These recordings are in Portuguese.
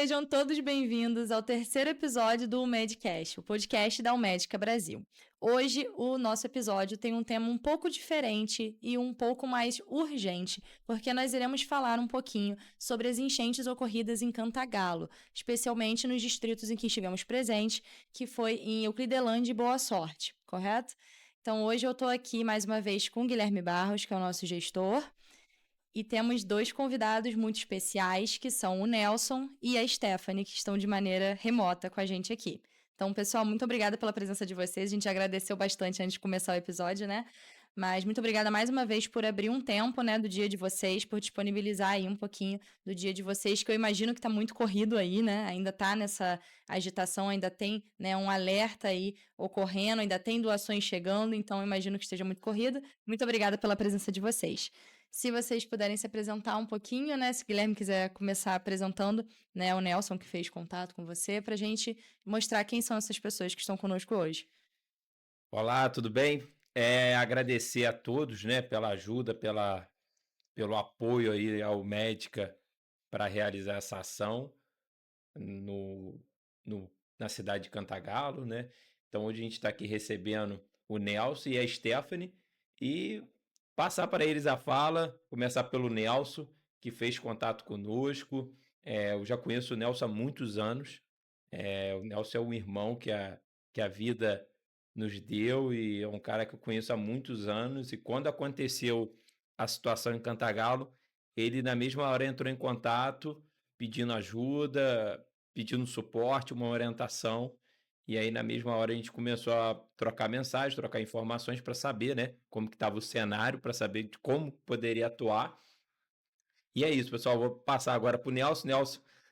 Sejam todos bem-vindos ao terceiro episódio do UMEDcast, o podcast da UMEDica Brasil. Hoje, o nosso episódio tem um tema um pouco diferente e um pouco mais urgente, porque nós iremos falar um pouquinho sobre as enchentes ocorridas em Cantagalo, especialmente nos distritos em que estivemos presentes, que foi em Euclidelândia e Boa Sorte, correto? Então, hoje eu estou aqui mais uma vez com o Guilherme Barros, que é o nosso gestor, e temos dois convidados muito especiais, que são o Nelson e a Stephanie, que estão de maneira remota com a gente aqui. Então, pessoal, muito obrigada pela presença de vocês. A gente agradeceu bastante antes de começar o episódio, né? Mas muito obrigada mais uma vez por abrir um tempo, né, do dia de vocês, por disponibilizar aí um pouquinho do dia de vocês, que eu imagino que tá muito corrido aí, né? Ainda tá nessa agitação, ainda tem, né, um alerta aí ocorrendo, ainda tem doações chegando, então eu imagino que esteja muito corrido. Muito obrigada pela presença de vocês. Se vocês puderem se apresentar um pouquinho, né? Se o Guilherme quiser começar apresentando, né, o Nelson que fez contato com você, para a gente mostrar quem são essas pessoas que estão conosco hoje. Olá, tudo bem? Agradecer a todos, né, pela ajuda, pelo apoio aí ao Médica para realizar essa ação no, na cidade de Cantagalo, né? Então, hoje a gente está aqui recebendo o Nelson e a Stephanie e passar para eles a fala, começar pelo Nelson, que fez contato conosco. Eu já conheço o Nelson há muitos anos. O Nelson é um irmão que a vida nos deu e é um cara que eu conheço há muitos anos. E quando aconteceu a situação em Cantagalo, ele na mesma hora entrou em contato, pedindo ajuda, pedindo suporte, uma orientação. E aí, na mesma hora, a gente começou a trocar mensagens, trocar informações para saber, né, como que estava o cenário, para saber de como poderia atuar. E é isso, pessoal. Vou passar agora para o Nelson.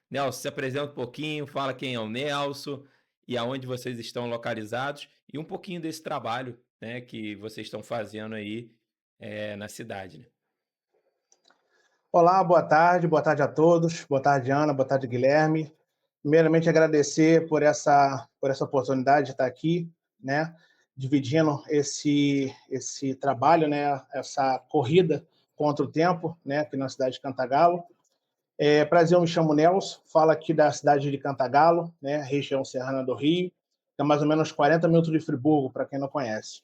Nelson, se apresenta um pouquinho, fala quem é o Nelson e aonde vocês estão localizados e um pouquinho desse trabalho, né, que vocês estão fazendo aí na cidade, né? Olá, boa tarde a todos, boa tarde, Ana, boa tarde, Guilherme. Primeiramente, agradecer por essa oportunidade de estar aqui, né, dividindo esse trabalho, né, essa corrida contra o tempo, né, aqui na cidade de Cantagalo. Prazer, eu me chamo Nelson, falo aqui da cidade de Cantagalo, né, região serrana do Rio, é mais ou menos 40 minutos de Friburgo, para quem não conhece.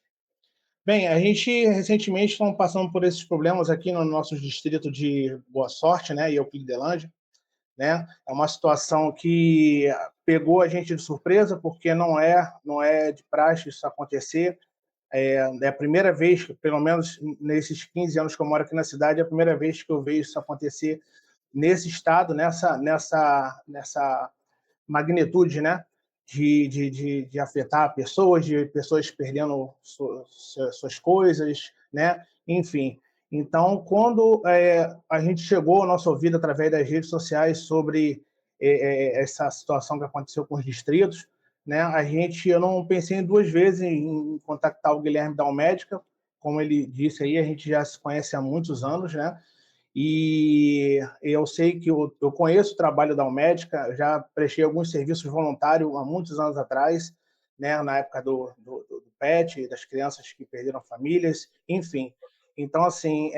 Bem, a gente recentemente estamos passando por esses problemas aqui no nosso distrito de Boa Sorte, né, e Euclidelândia, né? É uma situação que pegou a gente de surpresa, porque não é de praxe isso acontecer. É a primeira vez, pelo menos nesses 15 anos que eu moro aqui na cidade, é a primeira vez que eu vejo isso acontecer nesse estado, nessa magnitude, né? De afetar pessoas, de pessoas perdendo suas coisas, né? Enfim. Então, quando a gente chegou ao nosso ouvido através das redes sociais sobre essa situação que aconteceu com os distritos, né? Eu não pensei em duas vezes em contactar o Guilherme da Almédica, como ele disse aí, a gente já se conhece há muitos anos, né? E eu sei que eu conheço o trabalho da Almédica, já prestei alguns serviços voluntários há muitos anos atrás, né, na época do PET, das crianças que perderam famílias, enfim. Então, assim,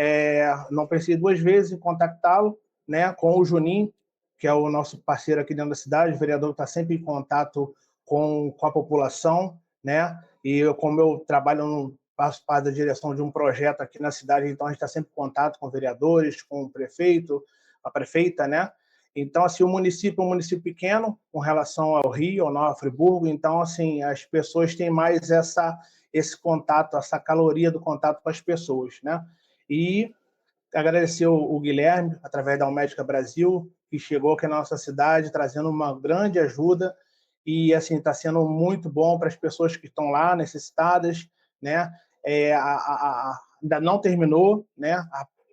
não pensei duas vezes em contactá-lo, né, com o Juninho, que é o nosso parceiro aqui dentro da cidade, o vereador está sempre em contato com a população, né, e como eu trabalho no faço parte da direção de um projeto aqui na cidade, então a gente está sempre em contato com vereadores, com o prefeito, a prefeita, né? Então, assim, o município é um município pequeno com relação ao Rio, ao Nova Friburgo, então, assim, as pessoas têm mais esse contato, essa caloria do contato com as pessoas, né? E agradecer o Guilherme, através da Almédica Brasil, que chegou aqui na nossa cidade, trazendo uma grande ajuda e, assim, está sendo muito bom para as pessoas que estão lá necessitadas, né? Ainda não terminou, né?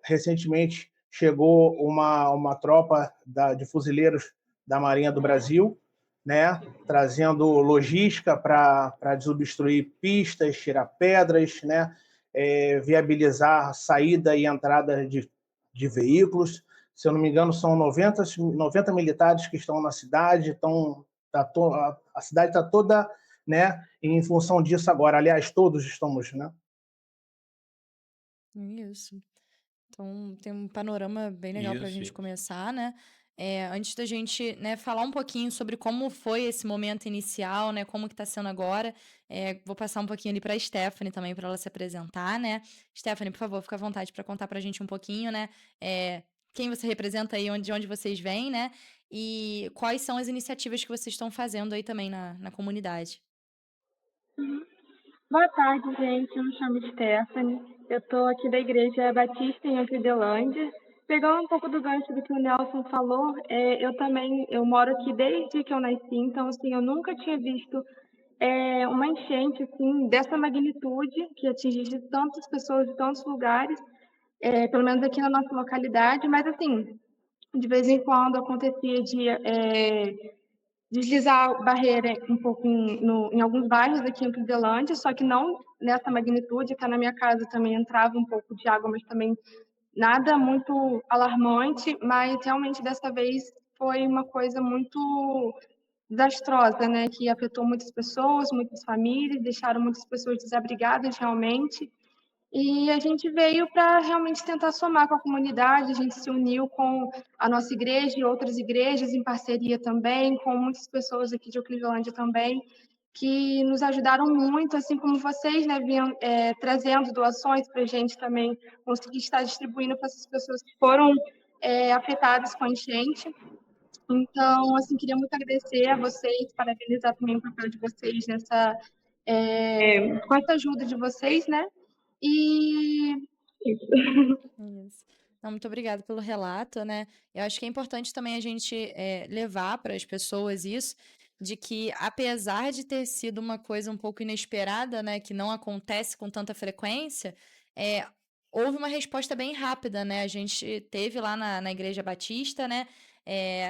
Recentemente chegou uma tropa de fuzileiros da Marinha do Brasil, né? Trazendo logística para desobstruir pistas, tirar pedras, né? Viabilizar a saída e entrada de veículos. Se eu não me engano, são 90 militares que estão na cidade, a cidade está toda, né, em função disso agora. Aliás, todos estamos, né? Isso. Então, tem um panorama bem legal para a Isso, gente isso. começar, né? Antes da gente, né, falar um pouquinho sobre como foi esse momento inicial, né, como que está sendo agora, vou passar um pouquinho ali para a Stephanie também, para ela se apresentar, né? Stephanie, por favor, fica à vontade para contar para a gente um pouquinho, né, quem você representa aí, de onde vocês vêm, né, e quais são as iniciativas que vocês estão fazendo aí também na comunidade. Boa tarde, gente. Eu me chamo Stephanie. Eu estou aqui da Igreja Batista em Amfidelândia. Pegando um pouco do gancho do que o Nelson falou, eu moro aqui desde que eu nasci, então, assim, eu nunca tinha visto uma enchente, assim, dessa magnitude, que atingisse tantas pessoas de tantos lugares, pelo menos aqui na nossa localidade, mas, assim, de vez em quando acontecia de deslizar barreira um pouco em alguns bairros aqui em Cleveland, só que não nessa magnitude, que na minha casa também entrava um pouco de água, mas também nada muito alarmante, mas realmente dessa vez foi uma coisa muito desastrosa, né, que afetou muitas pessoas, muitas famílias, deixaram muitas pessoas desabrigadas realmente, e a gente veio para realmente tentar somar com a comunidade, a gente se uniu com a nossa igreja e outras igrejas em parceria também, com muitas pessoas aqui de Euclidelândia também, que nos ajudaram muito, assim como vocês, né, vinham trazendo doações para a gente também conseguir estar distribuindo para essas pessoas que foram afetadas com a enchente. Então, assim, queria muito agradecer a vocês, parabenizar também o papel de vocês com essa ajuda de vocês, né? E Isso. Não, muito obrigada pelo relato, né? Eu acho que é importante também a gente levar para as pessoas isso, de que apesar de ter sido uma coisa um pouco inesperada, né, que não acontece com tanta frequência, é, houve uma resposta bem rápida, né? A gente teve lá na Igreja Batista, né?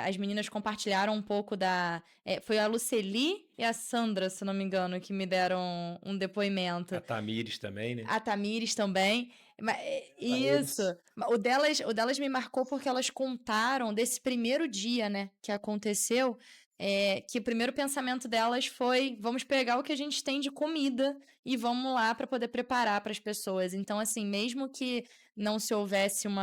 As meninas compartilharam um pouco foi a Luceli e a Sandra, se não me engano, que me deram um depoimento. A Tamires também, né? A Tamires também. Isso. Tamires. O delas me marcou porque elas contaram desse primeiro dia, né, que aconteceu, que o primeiro pensamento delas foi: vamos pegar o que a gente tem de comida e vamos lá para poder preparar para as pessoas. Então, assim, mesmo que não se houvesse um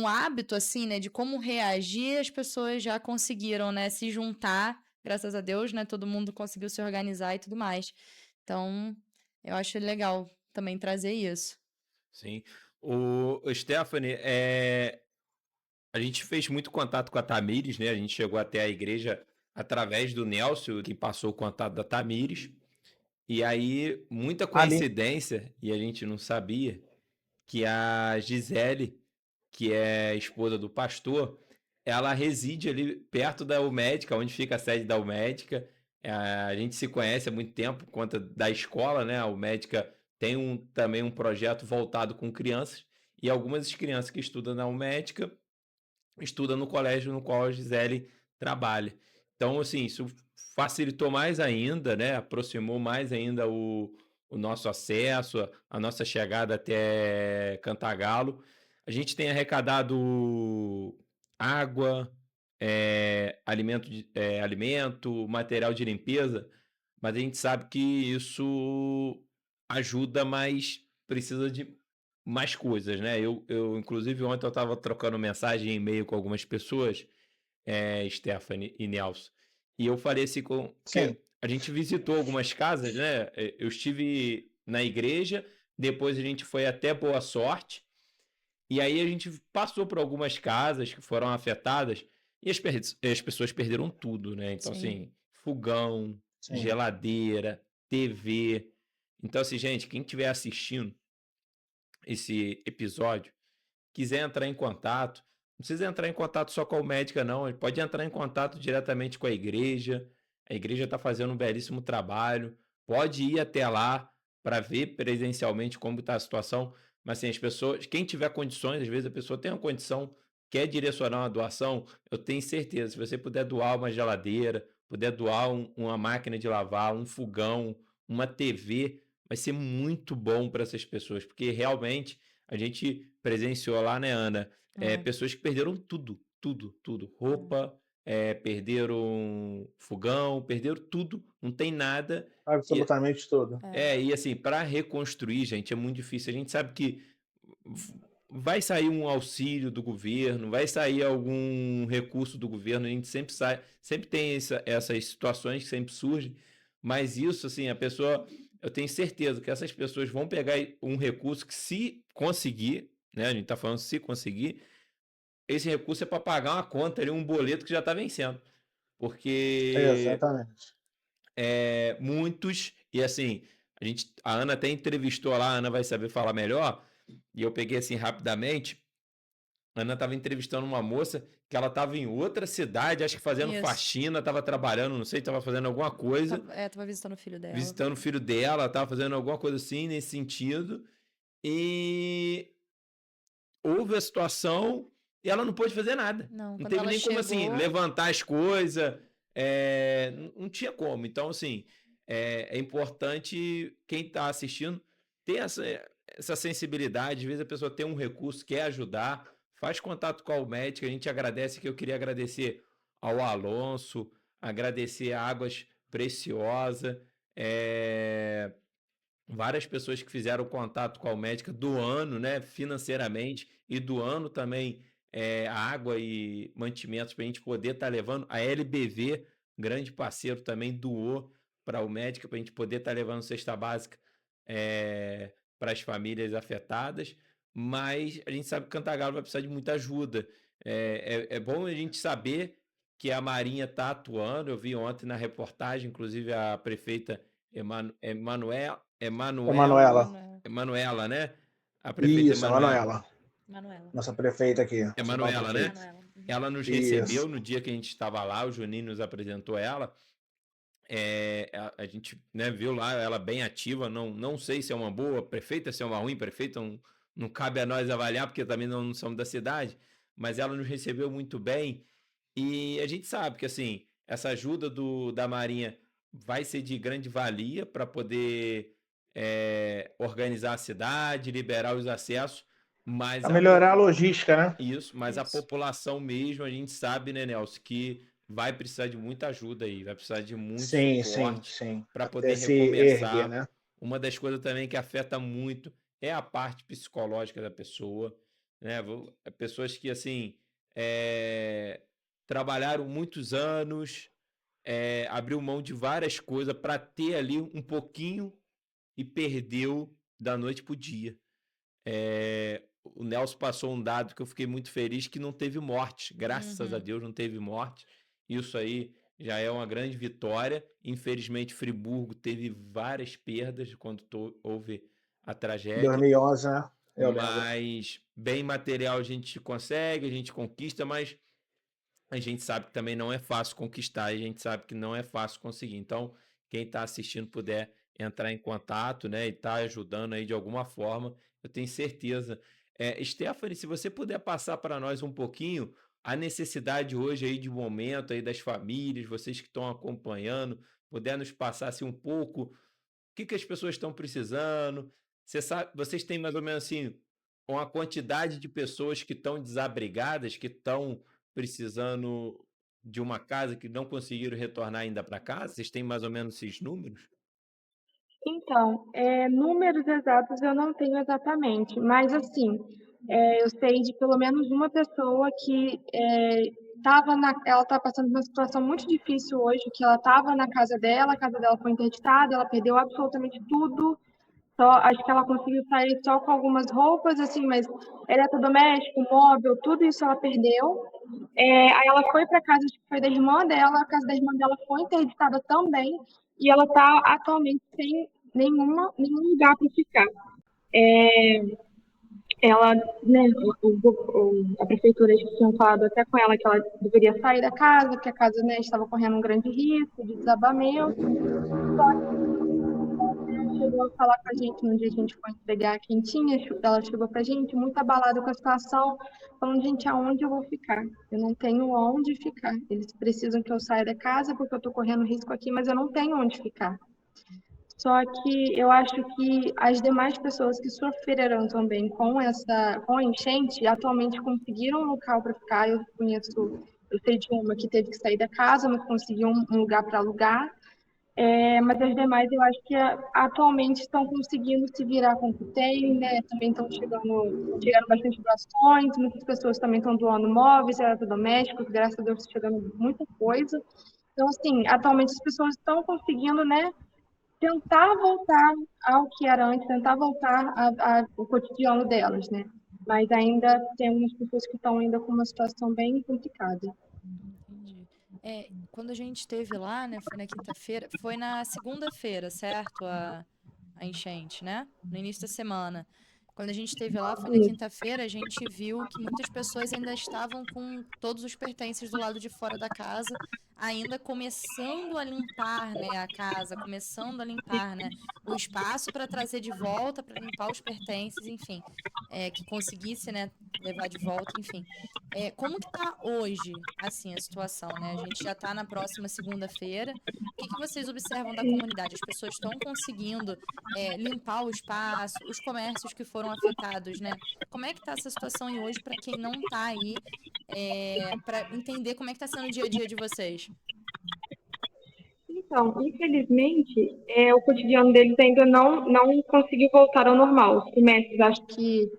hábito, assim, né, de como reagir, as pessoas já conseguiram, né, se juntar, graças a Deus, né, todo mundo conseguiu se organizar e tudo mais. Então, eu acho legal também trazer isso. Sim. O Stephanie, a gente fez muito contato com a Tamires, né? A gente chegou até a igreja através do Nelson, que passou o contato da Tamires. E aí, muita Ali. coincidência, e a gente não sabia, que a Gisele, que é esposa do pastor, ela reside ali perto da UMédica, onde fica a sede da UMédica. A gente se conhece há muito tempo, por conta da escola, né? A UMédica tem também um projeto voltado com crianças, e algumas crianças que estudam na UMédica estudam no colégio no qual a Gisele trabalha. Então, assim, isso facilitou mais ainda, né? Aproximou mais ainda o nosso acesso, a nossa chegada até Cantagalo. A gente tem arrecadado água, alimento, material de limpeza, mas a gente sabe que isso ajuda, mas precisa de mais coisas, né? Inclusive, ontem eu estava trocando mensagem e e-mail com algumas pessoas, Stephanie e Nelson, e eu falei assim, Sim. que a gente visitou algumas casas, né? Eu estive na igreja, depois a gente foi até Boa Sorte, e aí a gente passou por algumas casas que foram afetadas, e as pessoas perderam tudo, né? Então, Sim. assim, fogão, Sim. geladeira, TV. Então, assim, gente, quem estiver assistindo esse episódio, quiser entrar em contato, não precisa entrar em contato só com a médica, não. Pode entrar em contato diretamente com a igreja. A igreja está fazendo um belíssimo trabalho. Pode ir até lá para ver presencialmente como está a situação. Mas assim, as pessoas, quem tiver condições, às vezes a pessoa tem uma condição, quer direcionar uma doação, eu tenho certeza, se você puder doar uma geladeira, puder doar uma máquina de lavar, um fogão, uma TV, vai ser muito bom para essas pessoas, porque realmente a gente presenciou lá, né, Ana? Pessoas que perderam tudo, tudo, tudo. Roupa, perderam fogão, perderam tudo, não tem nada. E, Absolutamente tudo. e assim, para reconstruir, gente, é muito difícil. A gente sabe que vai sair um auxílio do governo, vai sair algum recurso do governo, a gente sempre tem essas situações que sempre surgem, mas isso, assim, eu tenho certeza que essas pessoas vão pegar um recurso que, se conseguir, né, a gente está falando se conseguir, esse recurso é para pagar uma conta ali, um boleto que já está vencendo, porque Exatamente. muitos, e assim, a Ana até entrevistou lá, a Ana vai saber falar melhor, e eu peguei assim rapidamente. A Ana estava entrevistando uma moça que ela estava em outra cidade, acho que fazendo faxina, estava trabalhando, não sei, estava fazendo alguma coisa. Tava visitando o filho dela. Visitando o filho dela, estava fazendo alguma coisa assim, nesse sentido. E houve a situação e ela não pôde fazer nada. Não teve nem como, assim, levantar as coisas. Não tinha como. Então, assim, é importante quem está assistindo ter essa sensibilidade. Às vezes a pessoa tem um recurso, quer ajudar, faz contato com o médico. A gente agradece, que eu queria agradecer ao Alonso, agradecer a Águas Preciosa, várias pessoas que fizeram contato com a médica doando, né, financeiramente, e doando também água e mantimentos para a gente poder estar levando. A LBV, grande parceiro, também doou para o médico, para a gente poder estar levando cesta básica para as famílias afetadas. Mas a gente sabe que Cantagalo vai precisar de muita ajuda. É bom a gente saber que a Marinha está atuando. Eu vi ontem na reportagem, inclusive, a prefeita Emanuela, né? A prefeita Isso, Emanuela. Nossa prefeita aqui. Emanuela, né? Ela nos recebeu no dia que a gente estava lá, o Juninho nos apresentou ela. A gente, né, viu lá ela bem ativa. Não sei se é uma boa prefeita, se é uma ruim prefeita, não cabe a nós avaliar, porque também não somos da cidade, mas ela nos recebeu muito bem. E a gente sabe que, assim, essa ajuda da Marinha vai ser de grande valia para poder organizar a cidade, liberar os acessos, mas para melhorar a logística, né? Isso, mas a população mesmo, a gente sabe, né, Nelson, que vai precisar de muita ajuda aí, vai precisar de muito suporte para poder recomeçar. Erguer, né? Uma das coisas também que afeta muito é a parte psicológica da pessoa, né? Pessoas que, assim, trabalharam muitos anos, abriu mão de várias coisas para ter ali um pouquinho e perdeu da noite pro dia. O Nelson passou um dado que eu fiquei muito feliz, que não teve morte. Graças a Deus não teve morte. Isso aí já é uma grande vitória. Infelizmente, Friburgo teve várias perdas quando houve a tragédia. 2011, né? Mas bem material a gente consegue, a gente conquista, mas a gente sabe que também não é fácil conquistar, a gente sabe que não é fácil conseguir. Então, quem está assistindo puder entrar em contato, né, e estar ajudando aí de alguma forma, eu tenho certeza. Stephanie, se você puder passar para nós um pouquinho a necessidade hoje aí de momento aí das famílias, vocês que estão acompanhando, puder nos passar assim um pouco o que as pessoas estão precisando. Vocês têm mais ou menos assim uma quantidade de pessoas que estão desabrigadas, que estão precisando de uma casa, que não conseguiram retornar ainda para casa? Vocês têm mais ou menos esses números? Então, números exatos eu não tenho exatamente, mas assim, eu sei de pelo menos uma pessoa que ela está passando por uma situação muito difícil hoje, que ela estava na casa dela, a casa dela foi interditada, ela perdeu absolutamente tudo. Acho que ela conseguiu sair só com algumas roupas, assim, mas eletrodoméstico, móvel, tudo isso ela perdeu. Aí ela foi para a casa, acho que foi da irmã dela, a casa da irmã dela foi interditada também, e ela está atualmente sem nenhum lugar para ficar. Ela, né, a prefeitura tinha falado até com ela que ela deveria sair da casa, que a casa, né, estava correndo um grande risco de desabamento. Chegou a falar com a gente no dia que a gente foi entregar a quentinha, ela chegou pra gente muito abalada com a situação, falando, gente, aonde eu vou ficar? Eu não tenho onde ficar. Eles precisam que eu saia da casa porque eu tô correndo risco aqui, mas eu não tenho onde ficar. Só que eu acho que as demais pessoas que sofreram também com a enchente, atualmente conseguiram um local para ficar. Eu sei de uma que teve que sair da casa, mas conseguiu um lugar para alugar. Mas as demais eu acho que atualmente estão conseguindo se virar com o que tem, né? Também estão chegando bastante doações, muitas pessoas também estão doando móveis, eletrodomésticos, graças a Deus está chegando muita coisa. Então, assim, atualmente as pessoas estão conseguindo, né, tentar voltar ao que era antes, tentar voltar ao cotidiano delas, né? Mas ainda tem algumas pessoas que estão ainda com uma situação bem complicada. Entendi. Quando a gente esteve lá, né, foi na quinta-feira, foi na segunda-feira, certo? A enchente, né? No início da semana. Quando a gente esteve lá, foi na quinta-feira, a gente viu que muitas pessoas ainda estavam com todos os pertences do lado de fora da casa, ainda começando a limpar, né, a casa, começando a limpar, né, o espaço para trazer de volta, para limpar os pertences, enfim, que conseguisse, né, levar de volta, enfim. Como que tá hoje, assim, a situação, né? A gente já está na próxima segunda-feira. O que que vocês observam da comunidade? As pessoas estão conseguindo limpar o espaço, os comércios que foram afetados, né? Como é que está essa situação aí hoje para quem não está aí, para entender como é que está sendo o dia a dia de vocês? Então, infelizmente, o cotidiano deles ainda não conseguiu voltar ao normal. Os comércios, acho que,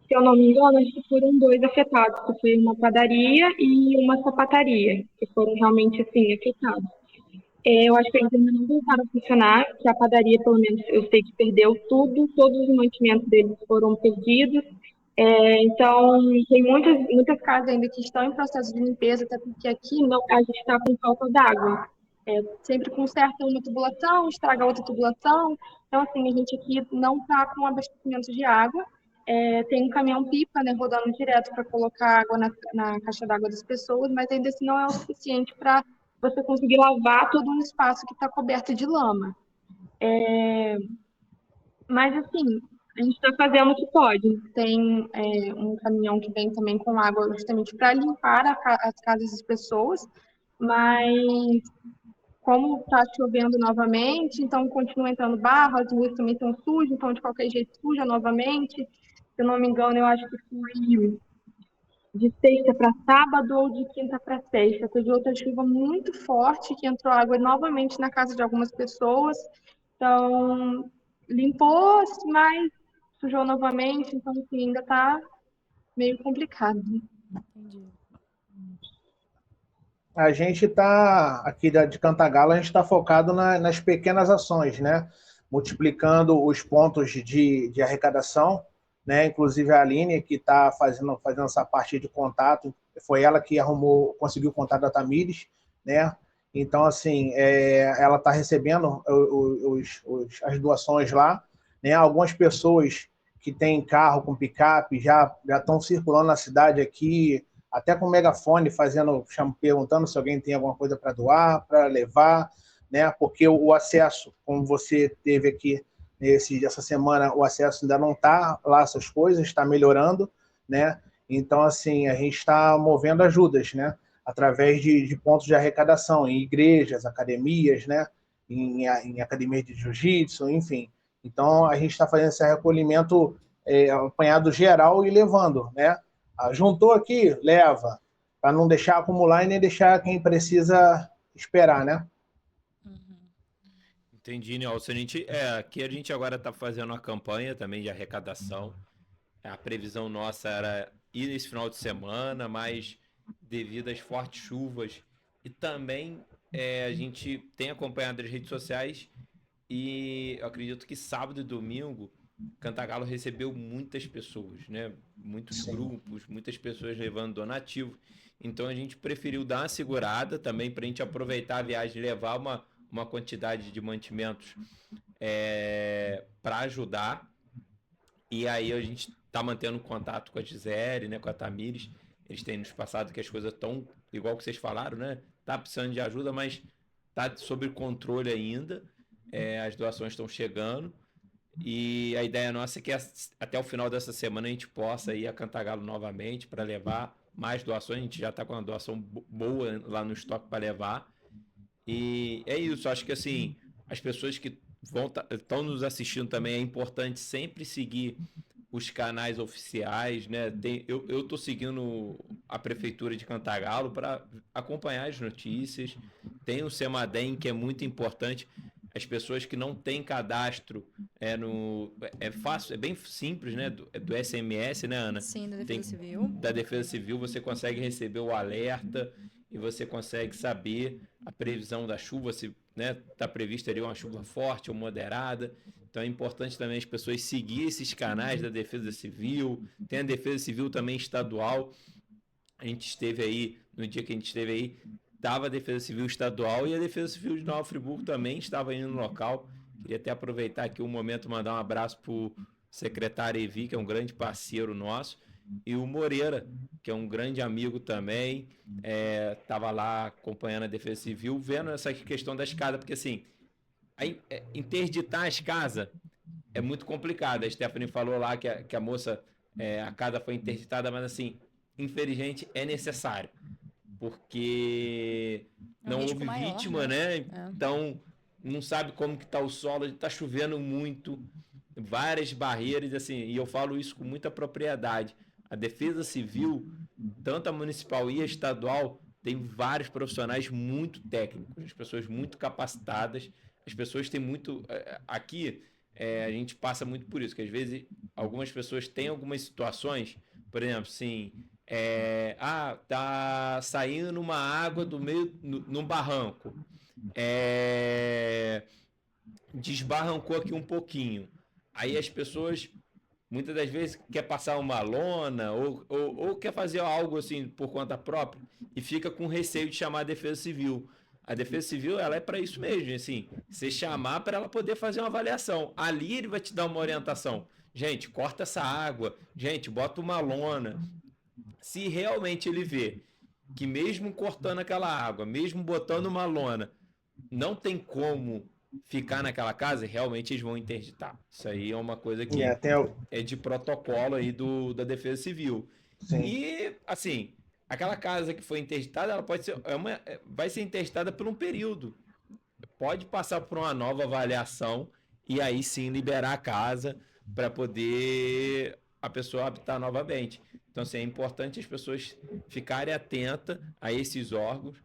se eu não me engano, acho que foram dois afetados, que foi uma padaria e uma sapataria, que foram realmente, assim, afetados. Eu acho que eles ainda não voltaram a funcionar, que a padaria, pelo menos, eu sei que perdeu tudo, todos os mantimentos deles foram perdidos. Então, tem muitas casas ainda que estão em processo de limpeza, até porque aqui não, a gente está com falta d'água. Sempre conserta uma tubulação, estraga outra tubulação. Então, assim, a gente aqui não está com abastecimento de água. Tem um caminhão-pipa, né, rodando direto para colocar água na caixa d'água das pessoas, mas ainda assim não é o suficiente para você conseguir lavar todo um espaço que está coberto de lama. Mas, assim, a gente está fazendo o que pode. Tem um caminhão que vem também com água justamente para limpar as casas das pessoas, mas como está chovendo novamente, então continua entrando barro, as ruas também estão sujas, então de qualquer jeito suja novamente. Se eu não me engano, eu acho que foi de sexta para sábado ou de quinta para sexta. Teve outra chuva muito forte que entrou água novamente na casa de algumas pessoas. Então, limpou, mas sujou novamente. Então, assim, ainda está meio complicado. Entendi. A gente está, aqui de Cantagalo, a gente está focado nas pequenas ações, né? Multiplicando os pontos de arrecadação, né? Inclusive a Aline, que está fazendo essa parte de contato, foi ela que conseguiu o contato da Tamires, né? Então, assim, ela está recebendo as doações lá, né? Algumas pessoas que têm carro com picape já estão circulando na cidade aqui, até com megafone, perguntando se alguém tem alguma coisa para doar, para levar, né? Porque o acesso, como você teve aqui essa semana, o acesso ainda não está lá, essas coisas, está melhorando, né? Então, assim, a gente está movendo ajudas, né? Através de pontos de arrecadação, em igrejas, academias, né? Em academias de jiu-jitsu, enfim. Então, a gente está fazendo esse recolhimento apanhado geral e levando, né? Juntou aqui, leva, para não deixar acumular e nem deixar quem precisa esperar, né? Uhum. Entendi, Nelson. Aqui a gente agora está fazendo uma campanha também de arrecadação. A previsão nossa era ir nesse final de semana, mas devido às fortes chuvas e também a gente tem acompanhado as redes sociais e eu acredito que sábado e domingo Cantagalo recebeu muitas pessoas, né? Muitos Sim. grupos, muitas pessoas levando donativo. Então a gente preferiu dar uma segurada também para a gente aproveitar a viagem e levar uma quantidade de mantimentos para ajudar. E aí a gente tá mantendo contato com a Gisele, né, com a Tamires. Eles têm nos passado que as coisas estão, igual que vocês falaram, né? Tá precisando de ajuda, mas tá sob controle ainda. As doações estão chegando. E a ideia nossa é que até o final dessa semana a gente possa ir a Cantagalo novamente para levar mais doações. A gente já está com uma doação boa lá no estoque para levar. E é isso, acho que assim, as pessoas que estão nos assistindo também é importante sempre seguir os canais oficiais, né? Eu tô seguindo a prefeitura de Cantagalo para acompanhar as notícias tem o Semadem, que é muito importante. As pessoas que não têm cadastro é fácil, é bem simples, né? Do SMS, né, Ana? Sim, da Defesa Civil. Da Defesa Civil você consegue receber o alerta e você consegue saber a previsão da chuva, se está prevista ali uma chuva forte ou moderada. Então é importante também as pessoas seguir esses canais da Defesa Civil. Tem a Defesa Civil também estadual. A gente esteve aí, no dia que a gente esteve aí, estava a Defesa Civil estadual e a Defesa Civil de Nova Friburgo também estava indo no local. Queria até aproveitar aqui o momento e mandar um abraço para o secretário Evi, que é um grande parceiro nosso, e o Moreira, que é um grande amigo também, estava lá acompanhando a Defesa Civil, vendo essa questão das casas, porque assim, interditar as casas é muito complicado. A Stephanie falou lá que a moça, a casa foi interditada, mas assim, infelizmente é necessário, porque não houve maior, vítima, né? Então não sabe como que tá o solo, está chovendo muito, várias barreiras, assim, e eu falo isso com muita propriedade. A Defesa Civil, tanto a municipal e a estadual, tem vários profissionais muito técnicos, as pessoas muito capacitadas, as pessoas têm muito... Aqui, a gente passa muito por isso, que às vezes algumas pessoas têm algumas situações, por exemplo, assim, tá saindo uma água do meio, num barranco, desbarrancou aqui um pouquinho, aí as pessoas muitas das vezes quer passar uma lona ou quer fazer algo assim por conta própria e fica com receio de chamar a Defesa Civil. A Defesa Civil, ela é para isso mesmo, assim, você chamar para ela poder fazer uma avaliação. Ali ele vai te dar uma orientação. Gente, corta essa água. Gente, bota uma lona. Se realmente ele vê que mesmo cortando aquela água, mesmo botando uma lona, não tem como ficar naquela casa, realmente eles vão interditar. Isso aí é uma coisa que é de protocolo aí da Defesa Civil. Sim. E, assim, aquela casa que foi interditada, ela pode ser, vai ser interditada por um período. Pode passar por uma nova avaliação e aí sim liberar a casa para poder a pessoa habitar novamente. Então, assim, é importante as pessoas ficarem atentas a esses órgãos.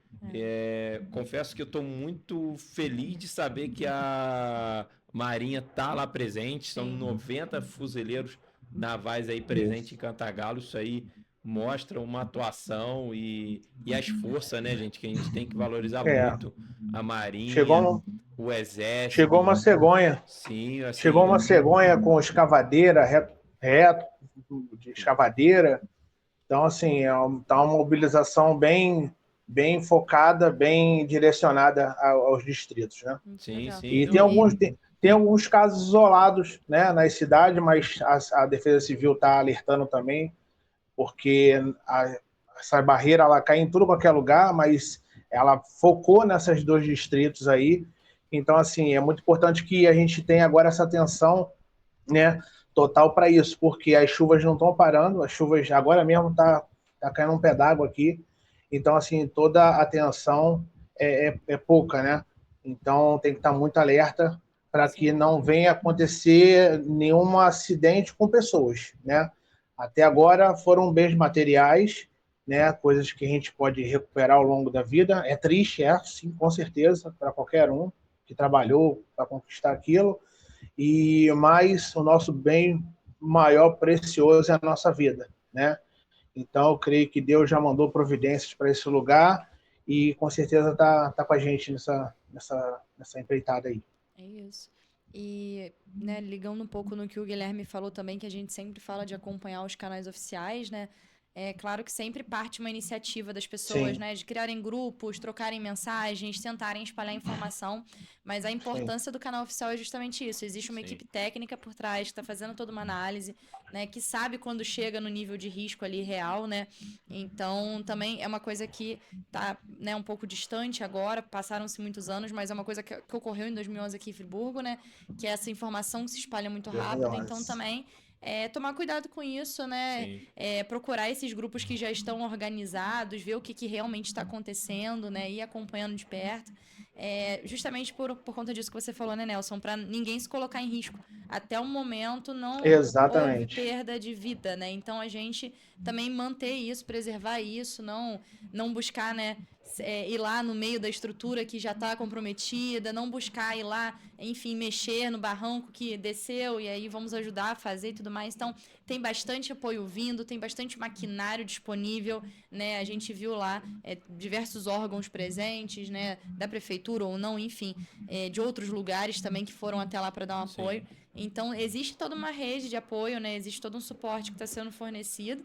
Confesso que eu estou muito feliz de saber que a Marinha está lá presente. São 90 fuzileiros navais aí presentes em Cantagalo. Isso aí mostra uma atuação e as forças, né, gente? Que a gente tem que valorizar muito. A Marinha, o Exército. Chegou uma cegonha. Sim, assim, chegou uma cegonha com escavadeira, reto de escavadeira. Então, assim, tá uma mobilização bem focada, bem direcionada aos distritos, né? Sim. E tem alguns casos isolados, né, nas cidades, mas a Defesa Civil está alertando também, porque essa barreira ela cai em tudo qualquer lugar, mas ela focou nesses 2 distritos aí. Então, assim, é muito importante que a gente tenha agora essa atenção, né, total para isso, porque as chuvas não estão parando, as chuvas agora mesmo tá caindo um pé d'água aqui, então assim, toda a atenção é pouca, né? Então tem que estar muito alerta para que não venha acontecer nenhum acidente com pessoas, né? Até agora foram bens materiais, né? Coisas que a gente pode recuperar ao longo da vida. É triste, sim, com certeza, para qualquer um que trabalhou para conquistar aquilo. Mas o nosso bem maior, precioso, é a nossa vida, né? Então, eu creio que Deus já mandou providências para esse lugar e, com certeza, tá com a gente nessa empreitada aí. É isso. E, né, ligando um pouco no que o Guilherme falou também, que a gente sempre fala de acompanhar os canais oficiais, né? É claro que sempre parte uma iniciativa das pessoas, né? De criarem grupos, trocarem mensagens, tentarem espalhar informação. Mas a importância do canal oficial é justamente isso. Existe uma equipe técnica por trás que está fazendo toda uma análise, né? Que sabe quando chega no nível de risco ali real, né? Então, também é uma coisa que está, né, um pouco distante agora. Passaram-se muitos anos, mas é uma coisa que ocorreu em 2011 aqui em Friburgo, né? Que essa informação se espalha muito rápido. Então, também... tomar cuidado com isso, né? Procurar esses grupos que já estão organizados, ver o que realmente está acontecendo, né? Ir acompanhando de perto. Justamente por conta disso que você falou, né, Nelson? Para ninguém se colocar em risco. Até o momento não houve perda de vida, né? Então a gente também manter isso, preservar isso, não buscar, né? ir lá no meio da estrutura que já está comprometida, não buscar ir lá, enfim, mexer no barranco que desceu e aí vamos ajudar a fazer e tudo mais. Então, tem bastante apoio vindo, tem bastante maquinário disponível, né? A gente viu lá diversos órgãos presentes, né? Da prefeitura ou não, enfim, de outros lugares também que foram até lá para dar um apoio. Então, existe toda uma rede de apoio, né? Existe todo um suporte que está sendo fornecido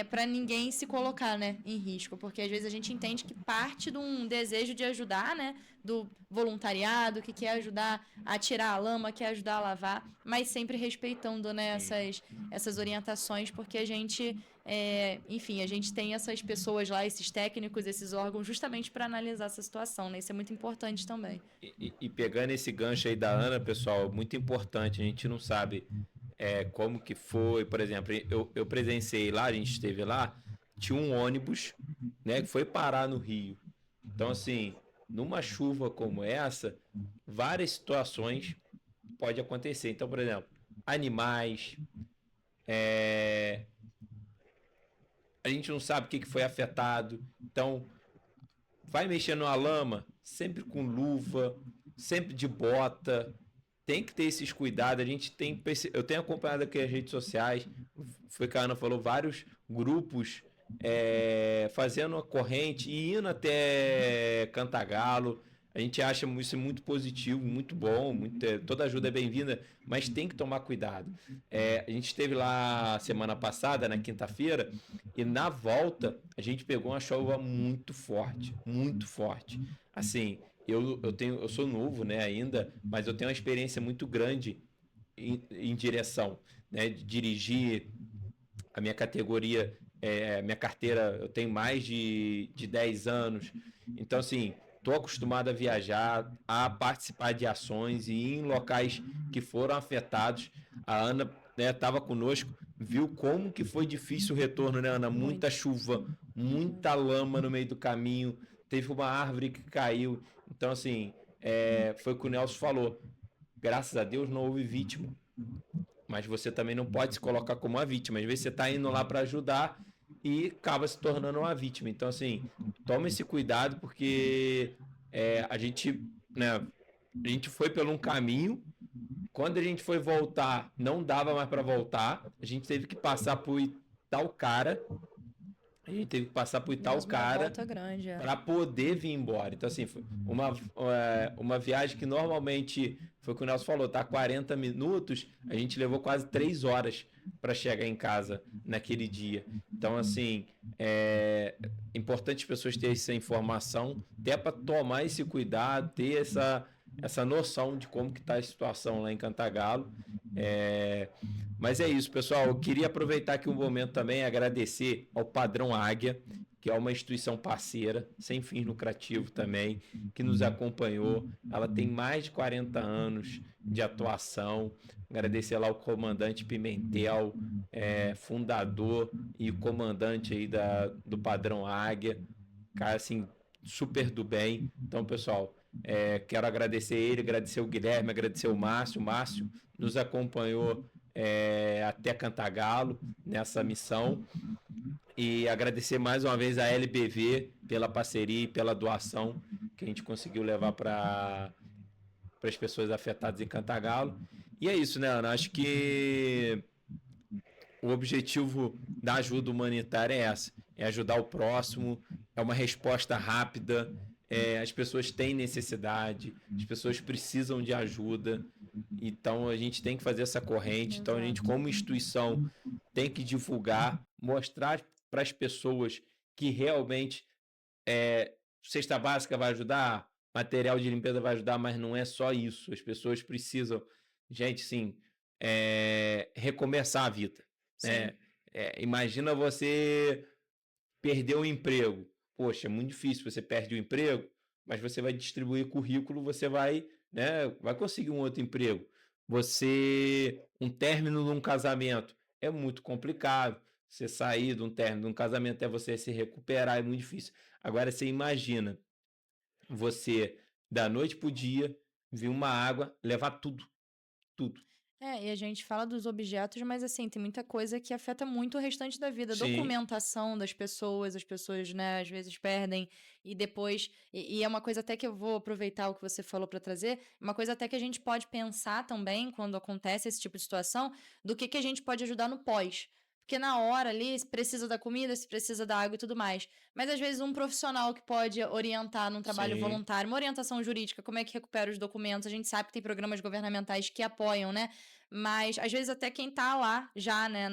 para ninguém se colocar, né, em risco. Porque, às vezes, a gente entende que parte de um desejo de ajudar, né? Do voluntariado, que quer ajudar a tirar a lama, quer ajudar a lavar, mas sempre respeitando, né, essas orientações, porque a gente... enfim, a gente tem essas pessoas lá, esses técnicos, esses órgãos, justamente para analisar essa situação, né? Isso é muito importante também. E pegando esse gancho aí da Ana, pessoal, muito importante, a gente não sabe como que foi, por exemplo, eu presenciei lá, a gente esteve lá, tinha um ônibus, né, que foi parar no Rio. Então, assim, numa chuva como essa, várias situações pode acontecer. Então, por exemplo, animais, a gente não sabe o que foi afetado. Então, vai mexer numa lama, sempre com luva, sempre de bota. Tem que ter esses cuidados. Eu tenho acompanhado aqui as redes sociais, foi que a Ana falou, vários grupos fazendo a corrente e indo até Cantagalo. A gente acha isso muito positivo, muito bom, toda ajuda é bem-vinda, mas tem que tomar cuidado. A gente esteve lá semana passada, na quinta-feira, e na volta a gente pegou uma chuva muito forte, muito forte. Assim, eu sou novo, né, ainda, mas eu tenho uma experiência muito grande em direção, né, de dirigir. A minha categoria, minha carteira, eu tenho mais de 10 anos. Então, assim, estou acostumado a viajar, a participar de ações e ir em locais que foram afetados. A Ana estava conosco, viu como que foi difícil o retorno, né, Ana? Muita chuva, muita lama no meio do caminho, teve uma árvore que caiu. Então, assim, foi o que o Nelson falou. Graças a Deus não houve vítima. Mas você também não pode se colocar como uma vítima. Às vezes você está indo lá para ajudar e acaba se tornando uma vítima. Então, assim, toma esse cuidado porque a gente, né, a gente foi por um caminho. Quando a gente foi voltar, não dava mais para voltar. A gente teve que passar por Itaocara. A gente teve que passar por Itaocara para poder vir embora. Então, assim, foi uma viagem que normalmente, foi o que o Nelson falou, tá 40 minutos, a gente levou quase 3 horas para chegar em casa naquele dia. Então, assim, é importante as pessoas terem essa informação, até para tomar esse cuidado, ter essa noção de como que está a situação lá em Cantagalo. Mas é isso, pessoal. Eu queria aproveitar aqui um momento também e agradecer ao Padrão Águia, que é uma instituição parceira, sem fins lucrativos também, que nos acompanhou. Ela tem mais de 40 anos de atuação. Agradecer lá ao comandante Pimentel, fundador e comandante aí do Padrão Águia. Cara, assim, super do bem. Então, pessoal, quero agradecer ele, agradecer o Guilherme, agradecer o Márcio. O Márcio nos acompanhou até Cantagalo nessa missão, e agradecer mais uma vez a LBV pela parceria e pela doação que a gente conseguiu levar para as pessoas afetadas em Cantagalo. E é isso, né, Ana? Acho que o objetivo da ajuda humanitária é essa, é ajudar o próximo, é uma resposta rápida, as pessoas têm necessidade, as pessoas precisam de ajuda, então a gente tem que fazer essa corrente. Então a gente, como instituição, tem que divulgar, mostrar para as pessoas que realmente cesta básica vai ajudar, material de limpeza vai ajudar, mas não é só isso. As pessoas precisam, gente, sim, recomeçar a vida. Imagina você perder o emprego. Poxa, é muito difícil, você perde o emprego, mas você vai distribuir currículo, você vai conseguir um outro emprego. Um término de um casamento é muito complicado. Você sair de um término de um casamento até você se recuperar é muito difícil. Agora você imagina você, da noite pro dia, vir uma água, levar tudo. E a gente fala dos objetos, mas assim, tem muita coisa que afeta muito o restante da vida. Sim, Documentação das pessoas, as pessoas, né, às vezes perdem e depois. E é uma coisa até que eu vou aproveitar o que você falou para trazer, uma coisa até que a gente pode pensar também, quando acontece esse tipo de situação, do que a gente pode ajudar no pós. Porque na hora ali, se precisa da comida, se precisa da água e tudo mais. Mas às vezes um profissional que pode orientar num trabalho sim, voluntário, uma orientação jurídica, como é que recupera os documentos, a gente sabe que tem programas governamentais que apoiam, né? Mas, às vezes, até quem tá lá já, né,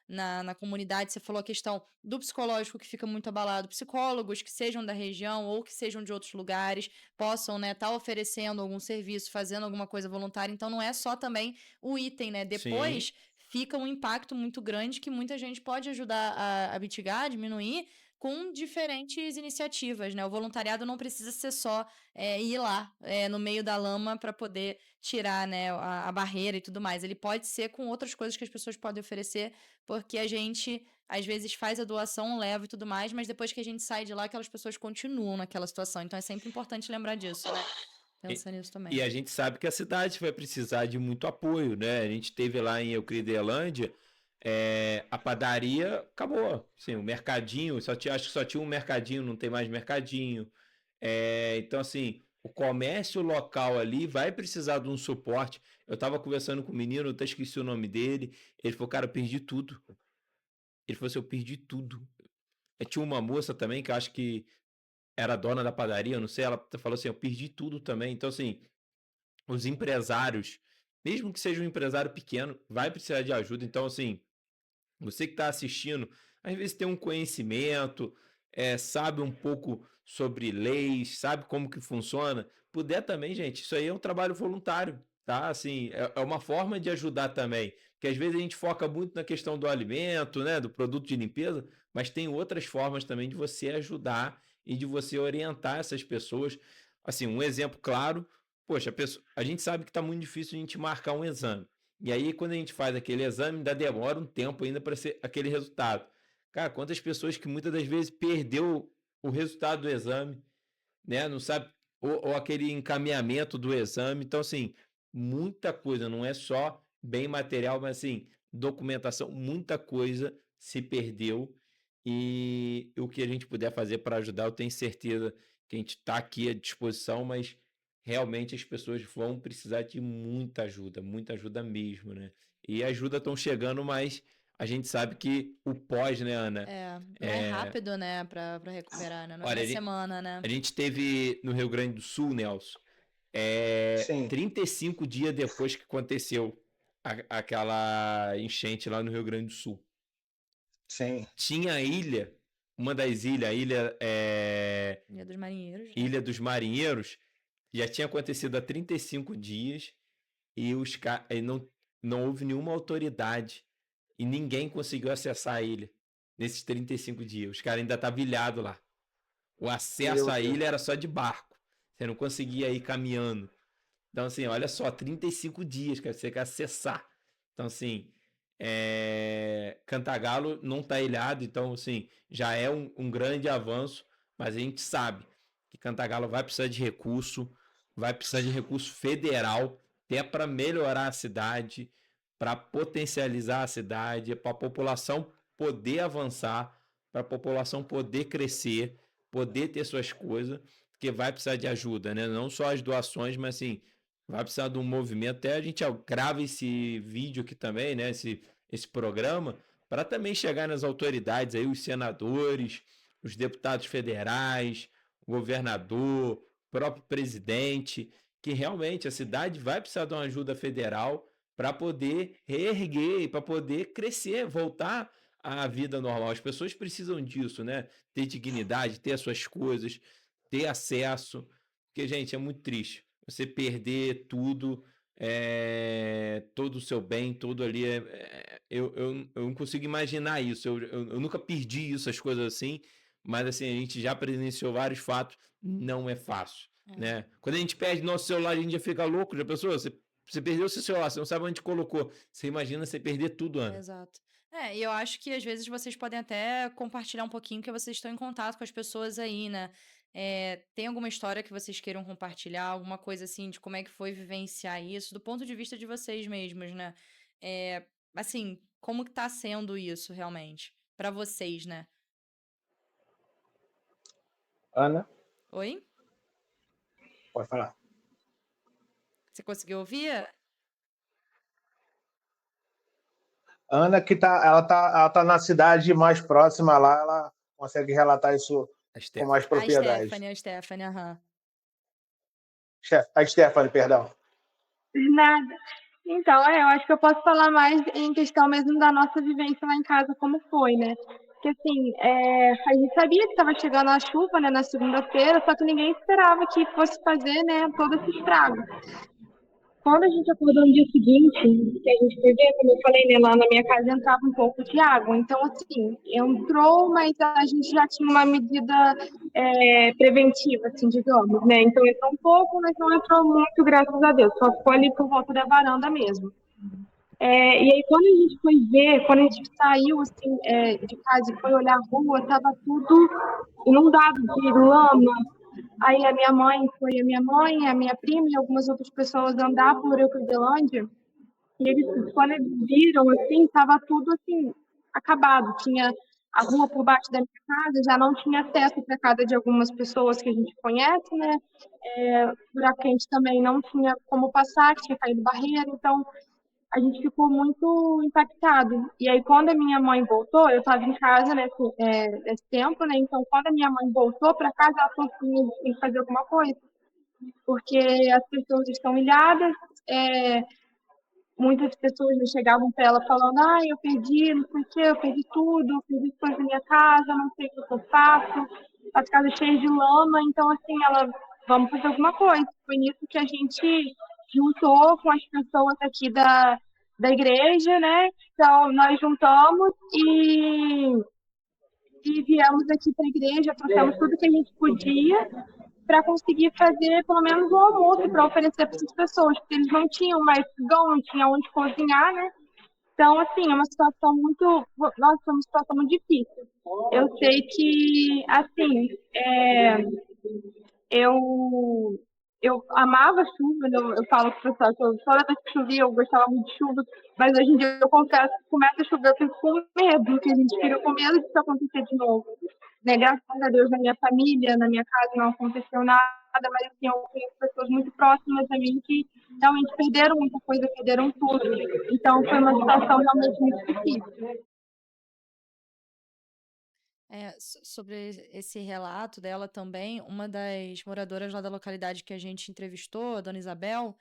na comunidade, você falou a questão do psicológico que fica muito abalado, psicólogos que sejam da região ou que sejam de outros lugares, possam, né, tá oferecendo algum serviço, fazendo alguma coisa voluntária. Então, não é só também o item, né? sim. Depois fica um impacto muito grande que muita gente pode ajudar a mitigar, a diminuir, com diferentes iniciativas, né? O voluntariado não precisa ser só ir lá no meio da lama para poder tirar, né, a barreira e tudo mais. Ele pode ser com outras coisas que as pessoas podem oferecer, porque a gente às vezes faz a doação, leva e tudo mais, mas depois que a gente sai de lá, aquelas pessoas continuam naquela situação. Então é sempre importante lembrar disso, né? E, Pensa nisso também. e a gente sabe que a cidade vai precisar de muito apoio, né? A gente teve lá em Euclidelândia, a padaria acabou. Assim, o mercadinho, acho que só tinha um mercadinho, não tem mais mercadinho. Então, assim, o comércio local ali vai precisar de um suporte. Eu estava conversando com o menino, eu até esqueci o nome dele. Ele falou, cara, eu perdi tudo. Ele falou assim, eu perdi tudo. Tinha uma moça também que eu acho que era dona da padaria, eu não sei, ela falou assim, eu perdi tudo também. Então, assim, os empresários, mesmo que seja um empresário pequeno, vai precisar de ajuda. Então, assim, você que está assistindo, às vezes tem um conhecimento, sabe um pouco sobre leis, sabe como que funciona. Puder também, gente, isso aí é um trabalho voluntário, tá? Assim, é uma forma de ajudar também. Porque às vezes a gente foca muito na questão do alimento, né, do produto de limpeza, mas tem outras formas também de você ajudar e de você orientar essas pessoas. Assim, um exemplo claro, poxa, a gente sabe que está muito difícil a gente marcar um exame. E aí, quando a gente faz aquele exame, ainda demora um tempo ainda para ser aquele resultado. Cara, quantas pessoas que muitas das vezes perdeu o resultado do exame, né? Não sabe, ou aquele encaminhamento do exame. Então, assim, muita coisa, não é só bem material, mas assim, documentação, muita coisa se perdeu. E o que a gente puder fazer para ajudar, eu tenho certeza que a gente está aqui à disposição, mas realmente as pessoas vão precisar de muita ajuda mesmo, né? E ajuda estão chegando, mas a gente sabe que o pós, né, Ana? Não é rápido, né, pra recuperar, né? Não é Olha, uma semana, né? a gente teve no Rio Grande do Sul, Nelson, Sim, 35 dias depois que aconteceu aquela enchente lá no Rio Grande do Sul. sim. Tinha a ilha, uma das ilhas, Dia dos Marinheiros, né? Ilha dos Marinheiros, já tinha acontecido há 35 dias e não houve nenhuma autoridade e ninguém conseguiu acessar a ilha nesses 35 dias. Os caras ainda estavam ilhados lá. O acesso Meu à Deus. ilha era só de barco. Você não conseguia ir caminhando. Então, assim, olha só, 35 dias que você quer acessar. Então, assim, Cantagalo não está ilhado, então, assim, já é um grande avanço, mas a gente sabe que Cantagalo vai precisar de recurso federal, até para melhorar a cidade, para potencializar a cidade, para a população poder avançar, para a população poder crescer, poder ter suas coisas, porque vai precisar de ajuda, né? Não só as doações, mas assim, vai precisar de um movimento. Até a gente grava esse vídeo aqui também, né? Esse programa, para também chegar nas autoridades aí, os senadores, os deputados federais, o governador, o próprio presidente, que realmente a cidade vai precisar de uma ajuda federal para poder reerguer, para poder crescer, voltar à vida normal. As pessoas precisam disso, né? Ter dignidade, ter as suas coisas, ter acesso. Porque, gente, é muito triste. Você perder tudo, todo o seu bem, tudo ali. Eu não consigo imaginar isso. Eu nunca perdi isso, as coisas assim. Mas, assim, a gente já presenciou vários fatos. Não é fácil, né? Quando a gente perde nosso celular, a gente já fica louco. Já pensou? Você perdeu seu celular, você não sabe onde colocou. Você imagina você perder tudo, Ana. Exato. E eu acho que às vezes vocês podem até compartilhar um pouquinho que vocês estão em contato com as pessoas aí, né? Tem alguma história que vocês queiram compartilhar? Alguma coisa assim de como é que foi vivenciar isso, do ponto de vista de vocês mesmos, né? Assim, como que tá sendo isso realmente? Pra vocês, né? Ana, Oi? pode falar. Você conseguiu ouvir? Ana, ela tá na cidade mais próxima lá, ela consegue relatar isso A com Stephanie. mais propriedade. A Stephanie, aham. A Stephanie, perdão. Nada. Então, eu acho que eu posso falar mais em questão mesmo da nossa vivência lá em casa, como foi, né? Porque, assim, a gente sabia que estava chegando a chuva, né, na segunda-feira, só que ninguém esperava que fosse fazer, né, todo esse estrago. Quando a gente acordou no dia seguinte, que a gente foi ver, como eu falei, né, lá na minha casa entrava um pouco de água. Então, assim, entrou, mas a gente já tinha uma medida preventiva, assim, digamos, né? Então, entrou um pouco, mas não entrou muito, graças a Deus. Só ficou ali por volta da varanda mesmo. E aí, quando a gente foi ver, quando a gente saiu, assim, de casa e foi olhar a rua, tava tudo inundado de lama. Aí a minha mãe, a minha prima e algumas outras pessoas andar por Euclidelândia, e eles, quando eles viram, assim, estava tudo, assim, acabado. Tinha a rua por baixo da minha casa, já não tinha acesso para casa de algumas pessoas que a gente conhece, né? Buraco quente também não tinha como passar, que tinha caído barreira, então a gente ficou muito impactado. E aí, quando a minha mãe voltou, eu estava em casa nesse tempo, né? Então, quando a minha mãe voltou para casa, ela falou assim, a gente tem que fazer alguma coisa, porque as pessoas estão ilhadas, muitas pessoas me chegavam para ela falando, eu perdi, não sei o quê, eu perdi tudo, eu perdi coisa da minha casa, não sei o que eu faço, as casas cheias de lama, então, assim, vamos fazer alguma coisa. Foi nisso que a gente juntou com as pessoas aqui da igreja, né? Então, nós juntamos e viemos aqui para a igreja, trouxemos tudo que a gente podia para conseguir fazer pelo menos um almoço para oferecer para essas pessoas, porque eles não tinham mais fogão, não tinham onde cozinhar, né? Então, assim, é uma situação muito. Nossa, é uma situação muito difícil. Eu sei que, assim, eu, eu amava chuva, né? Eu falo para o pessoal que toda vez que chovia eu gostava muito de chuva, mas hoje em dia eu confesso que começa a chover, eu fico com medo, que a gente fica com medo disso acontecer de novo. Né? Graças a Deus, na minha família, na minha casa, não aconteceu nada, mas assim, eu conheço pessoas muito próximas a mim que realmente perderam muita coisa, perderam tudo. Então, foi uma situação realmente muito difícil. Sobre esse relato dela também, uma das moradoras lá da localidade que a gente entrevistou, a dona Isabel,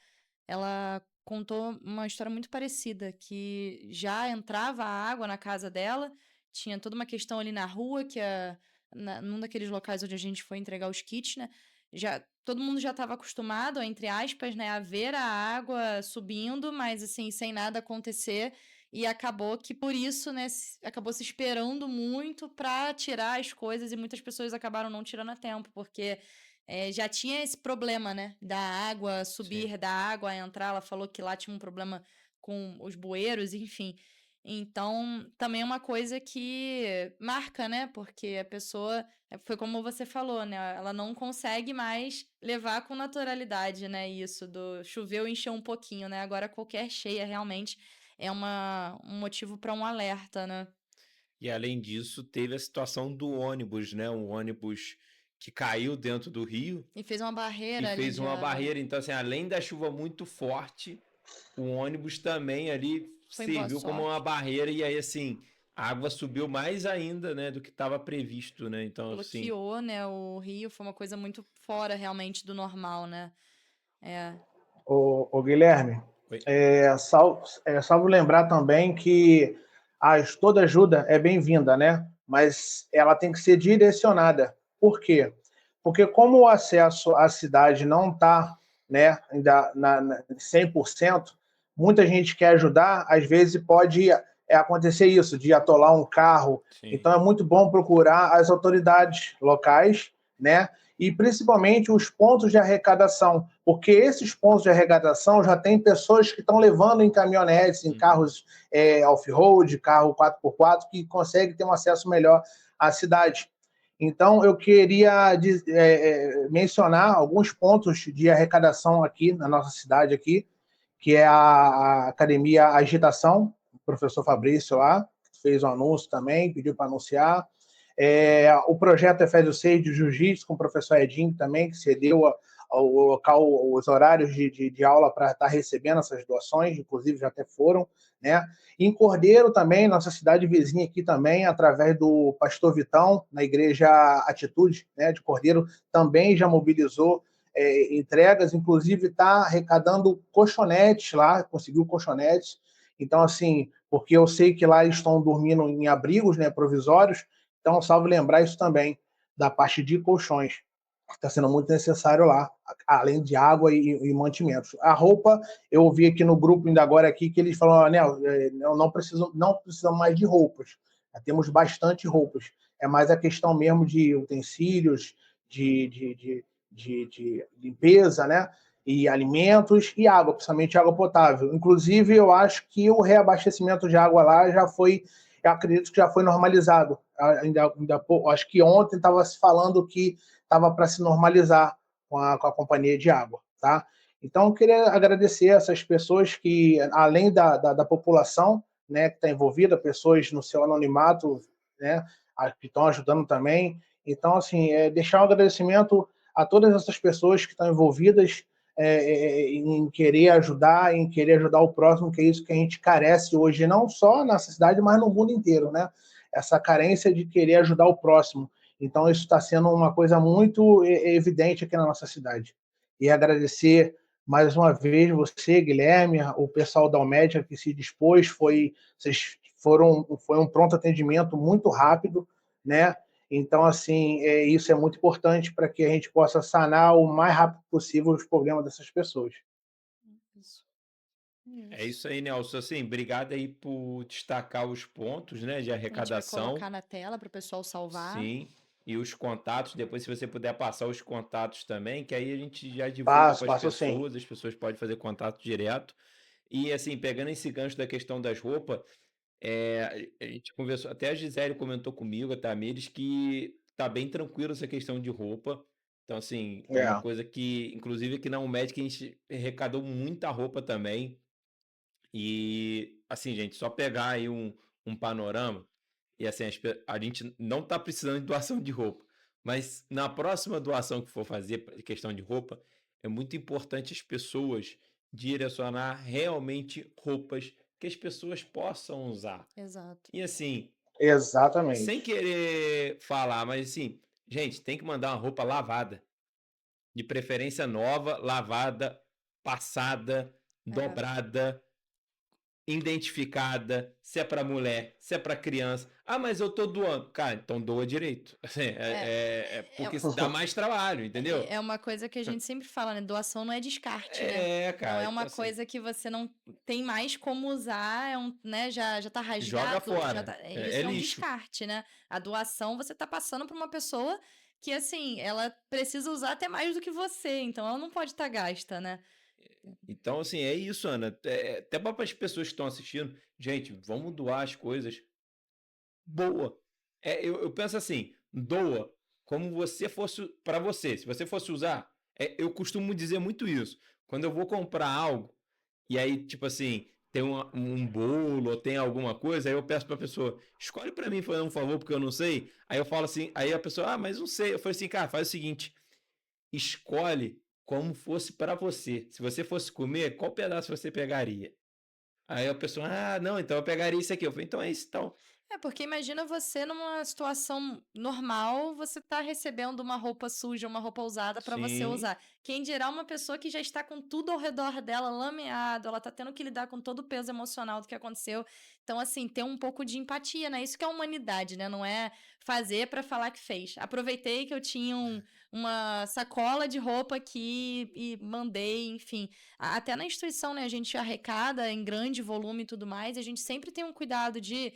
ela contou uma história muito parecida, que já entrava água na casa dela, tinha toda uma questão ali na rua, num daqueles locais onde a gente foi entregar os kits, né? Todo mundo já estava acostumado, entre aspas, né, a ver a água subindo, mas assim, sem nada acontecer. E acabou que por isso, né, acabou se esperando muito para tirar as coisas e muitas pessoas acabaram não tirando a tempo, porque já tinha esse problema, né, da água subir, Sim. da água entrar. Ela falou que lá tinha um problema com os bueiros, enfim. Então, também é uma coisa que marca, né, porque a pessoa, foi como você falou, né, ela não consegue mais levar com naturalidade, né, isso do choveu e encheu um pouquinho, né, agora qualquer cheia realmente é um motivo para um alerta, né? E além disso, teve a situação do ônibus, né? Um ônibus que caiu dentro do rio E fez uma barreira e ali fez de uma água. barreira. Então, assim, além da chuva muito forte, o ônibus também ali Foi em boa serviu como uma sorte. barreira. E aí, assim, a água subiu mais ainda, né, do que estava previsto, né? Então, assim, Bloqueou, né, o rio, foi uma coisa muito fora realmente do normal, né? Ô, Guilherme, foi- salvo lembrar também que toda ajuda é bem-vinda, né? Mas ela tem que ser direcionada. Por quê? Porque como o acesso à cidade não está, né, ainda 100%, muita gente quer ajudar, às vezes pode acontecer isso, de atolar um carro. sim. Então é muito bom procurar as autoridades locais, né? E principalmente os pontos de arrecadação, porque esses pontos de arrecadação já tem pessoas que estão levando em caminhonetes, em carros off-road, carro 4x4, que conseguem ter um acesso melhor à cidade. Então, eu queria mencionar alguns pontos de arrecadação aqui na nossa cidade, aqui, que é a Academia Agitação, o professor Fabrício lá, fez um anúncio também, pediu para anunciar. O projeto Efésio 6 de Jiu-Jitsu, com o professor Edinho também, que cedeu ao local, os horários de aula para estar recebendo essas doações, inclusive já até foram, né? Em Cordeiro também, nossa cidade vizinha aqui também, através do pastor Vitão, na igreja Atitude, né, de Cordeiro, também já mobilizou entregas, inclusive está arrecadando colchonetes lá, conseguiu colchonetes. Então, assim, porque eu sei que lá eles estão dormindo em abrigos, né, provisórios, então, salvo lembrar isso também, da parte de colchões, que está sendo muito necessário lá, além de água e mantimentos. A roupa, eu ouvi aqui no grupo ainda agora aqui que eles falam, não precisam mais de roupas, já temos bastante roupas, é mais a questão mesmo de utensílios, de limpeza, né? E alimentos e água, principalmente água potável. Inclusive, eu acho que o reabastecimento de água lá já foi, eu acredito que já foi normalizado. Ainda acho que ontem estava se falando que estava para se normalizar com a companhia de água, tá? Então, eu queria agradecer essas pessoas que, além da população, né, que está envolvida, pessoas no seu anonimato, né, que estão ajudando também. Então, assim, deixar um agradecimento a todas essas pessoas que estão envolvidas em querer ajudar, o próximo, que é isso que a gente carece hoje, não só na cidade, mas no mundo inteiro, né? Essa carência de querer ajudar o próximo. Então, isso está sendo uma coisa muito evidente aqui na nossa cidade. E agradecer mais uma vez você, Guilherme, o pessoal da Almédia que se dispôs, foi um pronto atendimento muito rápido, né? Então, assim, isso é muito importante para que a gente possa sanar o mais rápido possível os problemas dessas pessoas. Isso. É isso aí, Nelson. Assim, obrigado aí por destacar os pontos, né, de A gente vai arrecadação. colocar na tela para o pessoal salvar. Sim. E os contatos, depois, se você puder passar os contatos também, que aí a gente já divulga para Passo sim. as pessoas podem fazer contato direto. E assim, pegando esse gancho da questão das roupas, a gente conversou, até a Gisele comentou comigo, a Tamires, que tá bem tranquilo essa questão de roupa. Então, assim, é uma coisa que, inclusive aqui na Unimed, a gente arrecadou muita roupa também. E, assim, gente, só pegar aí um panorama, e assim, a gente não tá precisando de doação de roupa, mas na próxima doação que for fazer, questão de roupa, é muito importante as pessoas direcionar realmente roupas que as pessoas possam usar. Exato. E assim, Exatamente. sem querer falar, mas assim, gente, tem que mandar uma roupa lavada. De preferência nova, lavada, passada, dobrada, identificada, se é para mulher, se é para criança. Ah, mas eu tô doando. Cara, então doa direito. Assim, porque dá mais trabalho, entendeu? É uma coisa que a gente sempre fala, né? Doação não é descarte, né? Cara. Não é uma então, coisa que você não tem mais como usar, né? Já tá rasgado. Joga fora. Isso é um lixo. descarte, né? A doação você tá passando para uma pessoa que, assim, ela precisa usar até mais do que você, então ela não pode estar gasta, né? Então, assim, é isso, Ana. Até para as pessoas que estão assistindo, gente, vamos doar as coisas. Boa. Eu penso assim, doa como você fosse para você. Se você fosse usar, eu costumo dizer muito isso. Quando eu vou comprar algo, e aí, tipo assim, tem um bolo ou tem alguma coisa, aí eu peço pra pessoa, escolhe pra mim fazer um favor, porque eu não sei. Aí eu falo assim, aí a pessoa, mas não sei. Eu falei assim, cara, faz o seguinte, escolhe como fosse pra você. Se você fosse comer, qual pedaço você pegaria? Aí a pessoa, não, então eu pegaria isso aqui. Eu falei, então é isso, então. Porque imagina você numa situação normal, você tá recebendo uma roupa suja, uma roupa usada para você Sim. usar. Quem dirá uma pessoa que já está com tudo ao redor dela lameado, ela tá tendo que lidar com todo o peso emocional do que aconteceu. Então, assim, ter um pouco de empatia, né? Isso que é humanidade, né? Não é fazer para falar que fez. Aproveitei que eu tinha uma sacola de roupa aqui e mandei, enfim. Até na instituição, né? A gente arrecada em grande volume e tudo mais, e a gente sempre tem um cuidado de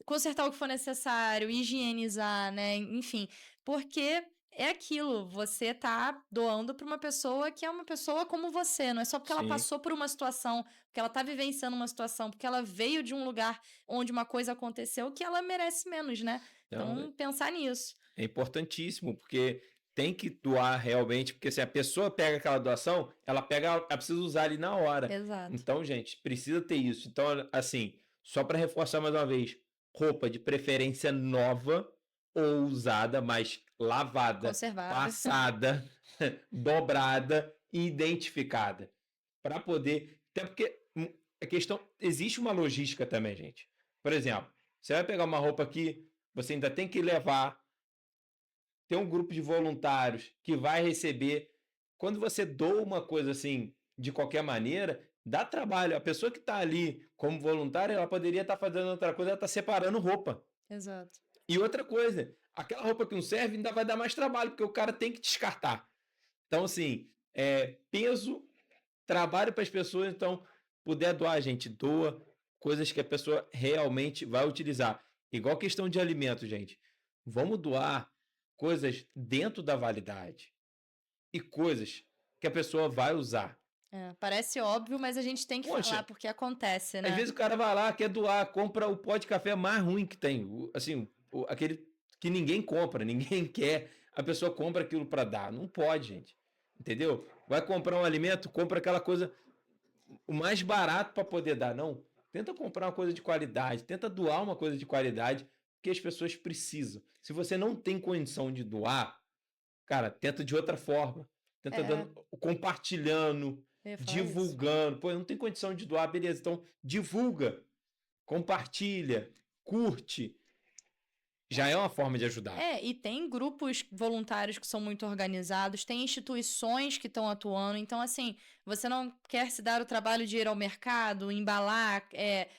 consertar o que for necessário, higienizar, né? Enfim, porque é aquilo, você tá doando para uma pessoa que é uma pessoa como você, não é só porque ela Sim. passou por uma situação, porque ela tá vivenciando uma situação, porque ela veio de um lugar onde uma coisa aconteceu que ela merece menos, né? Então, Então, pensar nisso. é importantíssimo, porque tem que doar realmente, porque se a pessoa pega aquela doação, ela precisa usar ali na hora. Exato. Então, gente, precisa ter isso. Então, assim, só para reforçar mais uma vez, roupa de preferência nova ou usada, mas lavada, Conservada. passada, dobrada e identificada. Para poder. Até porque a questão. Existe uma logística também, gente. Por exemplo, você vai pegar uma roupa aqui, você ainda tem que levar. Tem um grupo de voluntários que vai receber. Quando você doa uma coisa assim, de qualquer maneira, dá trabalho. A pessoa que está ali como voluntária, ela poderia estar fazendo outra coisa, ela está separando roupa. Exato. E outra coisa, aquela roupa que não serve ainda vai dar mais trabalho, porque o cara tem que descartar. Então, assim, peso, trabalho para as pessoas. Então, puder doar, gente, doa coisas que a pessoa realmente vai utilizar. Igual questão de alimento, gente. Vamos doar coisas dentro da validade e coisas que a pessoa vai usar. Parece óbvio, mas a gente tem que falar, porque acontece, né? Às vezes o cara vai lá, quer doar, compra o pó de café mais ruim que tem. Assim, aquele que ninguém compra, ninguém quer. A pessoa compra aquilo para dar. Não pode, gente. Entendeu? Vai comprar um alimento, compra aquela coisa o mais barato para poder dar. Não. Tenta comprar uma coisa de qualidade, tenta doar uma coisa de qualidade, que as pessoas precisam. Se você não tem condição de doar, cara, tenta de outra forma. Tenta compartilhando, divulgando. Pô, eu não tenho condição de doar, beleza. Então, divulga, compartilha, curte. Já é uma forma de ajudar. E tem grupos voluntários que são muito organizados, tem instituições que estão atuando. Então, assim, você não quer se dar o trabalho de ir ao mercado, embalar,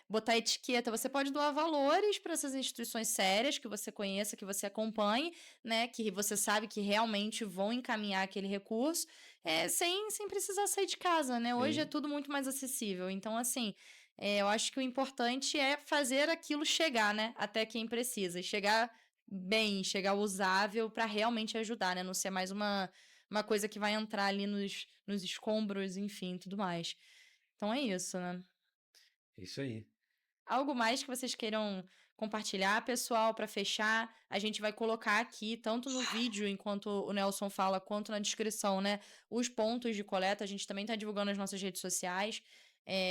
botar etiqueta, você pode doar valores para essas instituições sérias que você conheça, que você acompanhe, né? Que você sabe que realmente vão encaminhar aquele recurso, sem precisar sair de casa, né? Hoje é tudo muito mais acessível. Então, assim. Eu acho que o importante é fazer aquilo chegar, né? Até quem precisa. Chegar bem, chegar usável para realmente ajudar, né? Não ser mais uma coisa que vai entrar ali nos escombros, enfim, tudo mais. Então é isso, né? É isso aí. Algo mais que vocês queiram compartilhar, pessoal, para fechar? A gente vai colocar aqui, tanto no vídeo, enquanto o Nelson fala, quanto na descrição, né? Os pontos de coleta. A gente também está divulgando nas nossas redes sociais.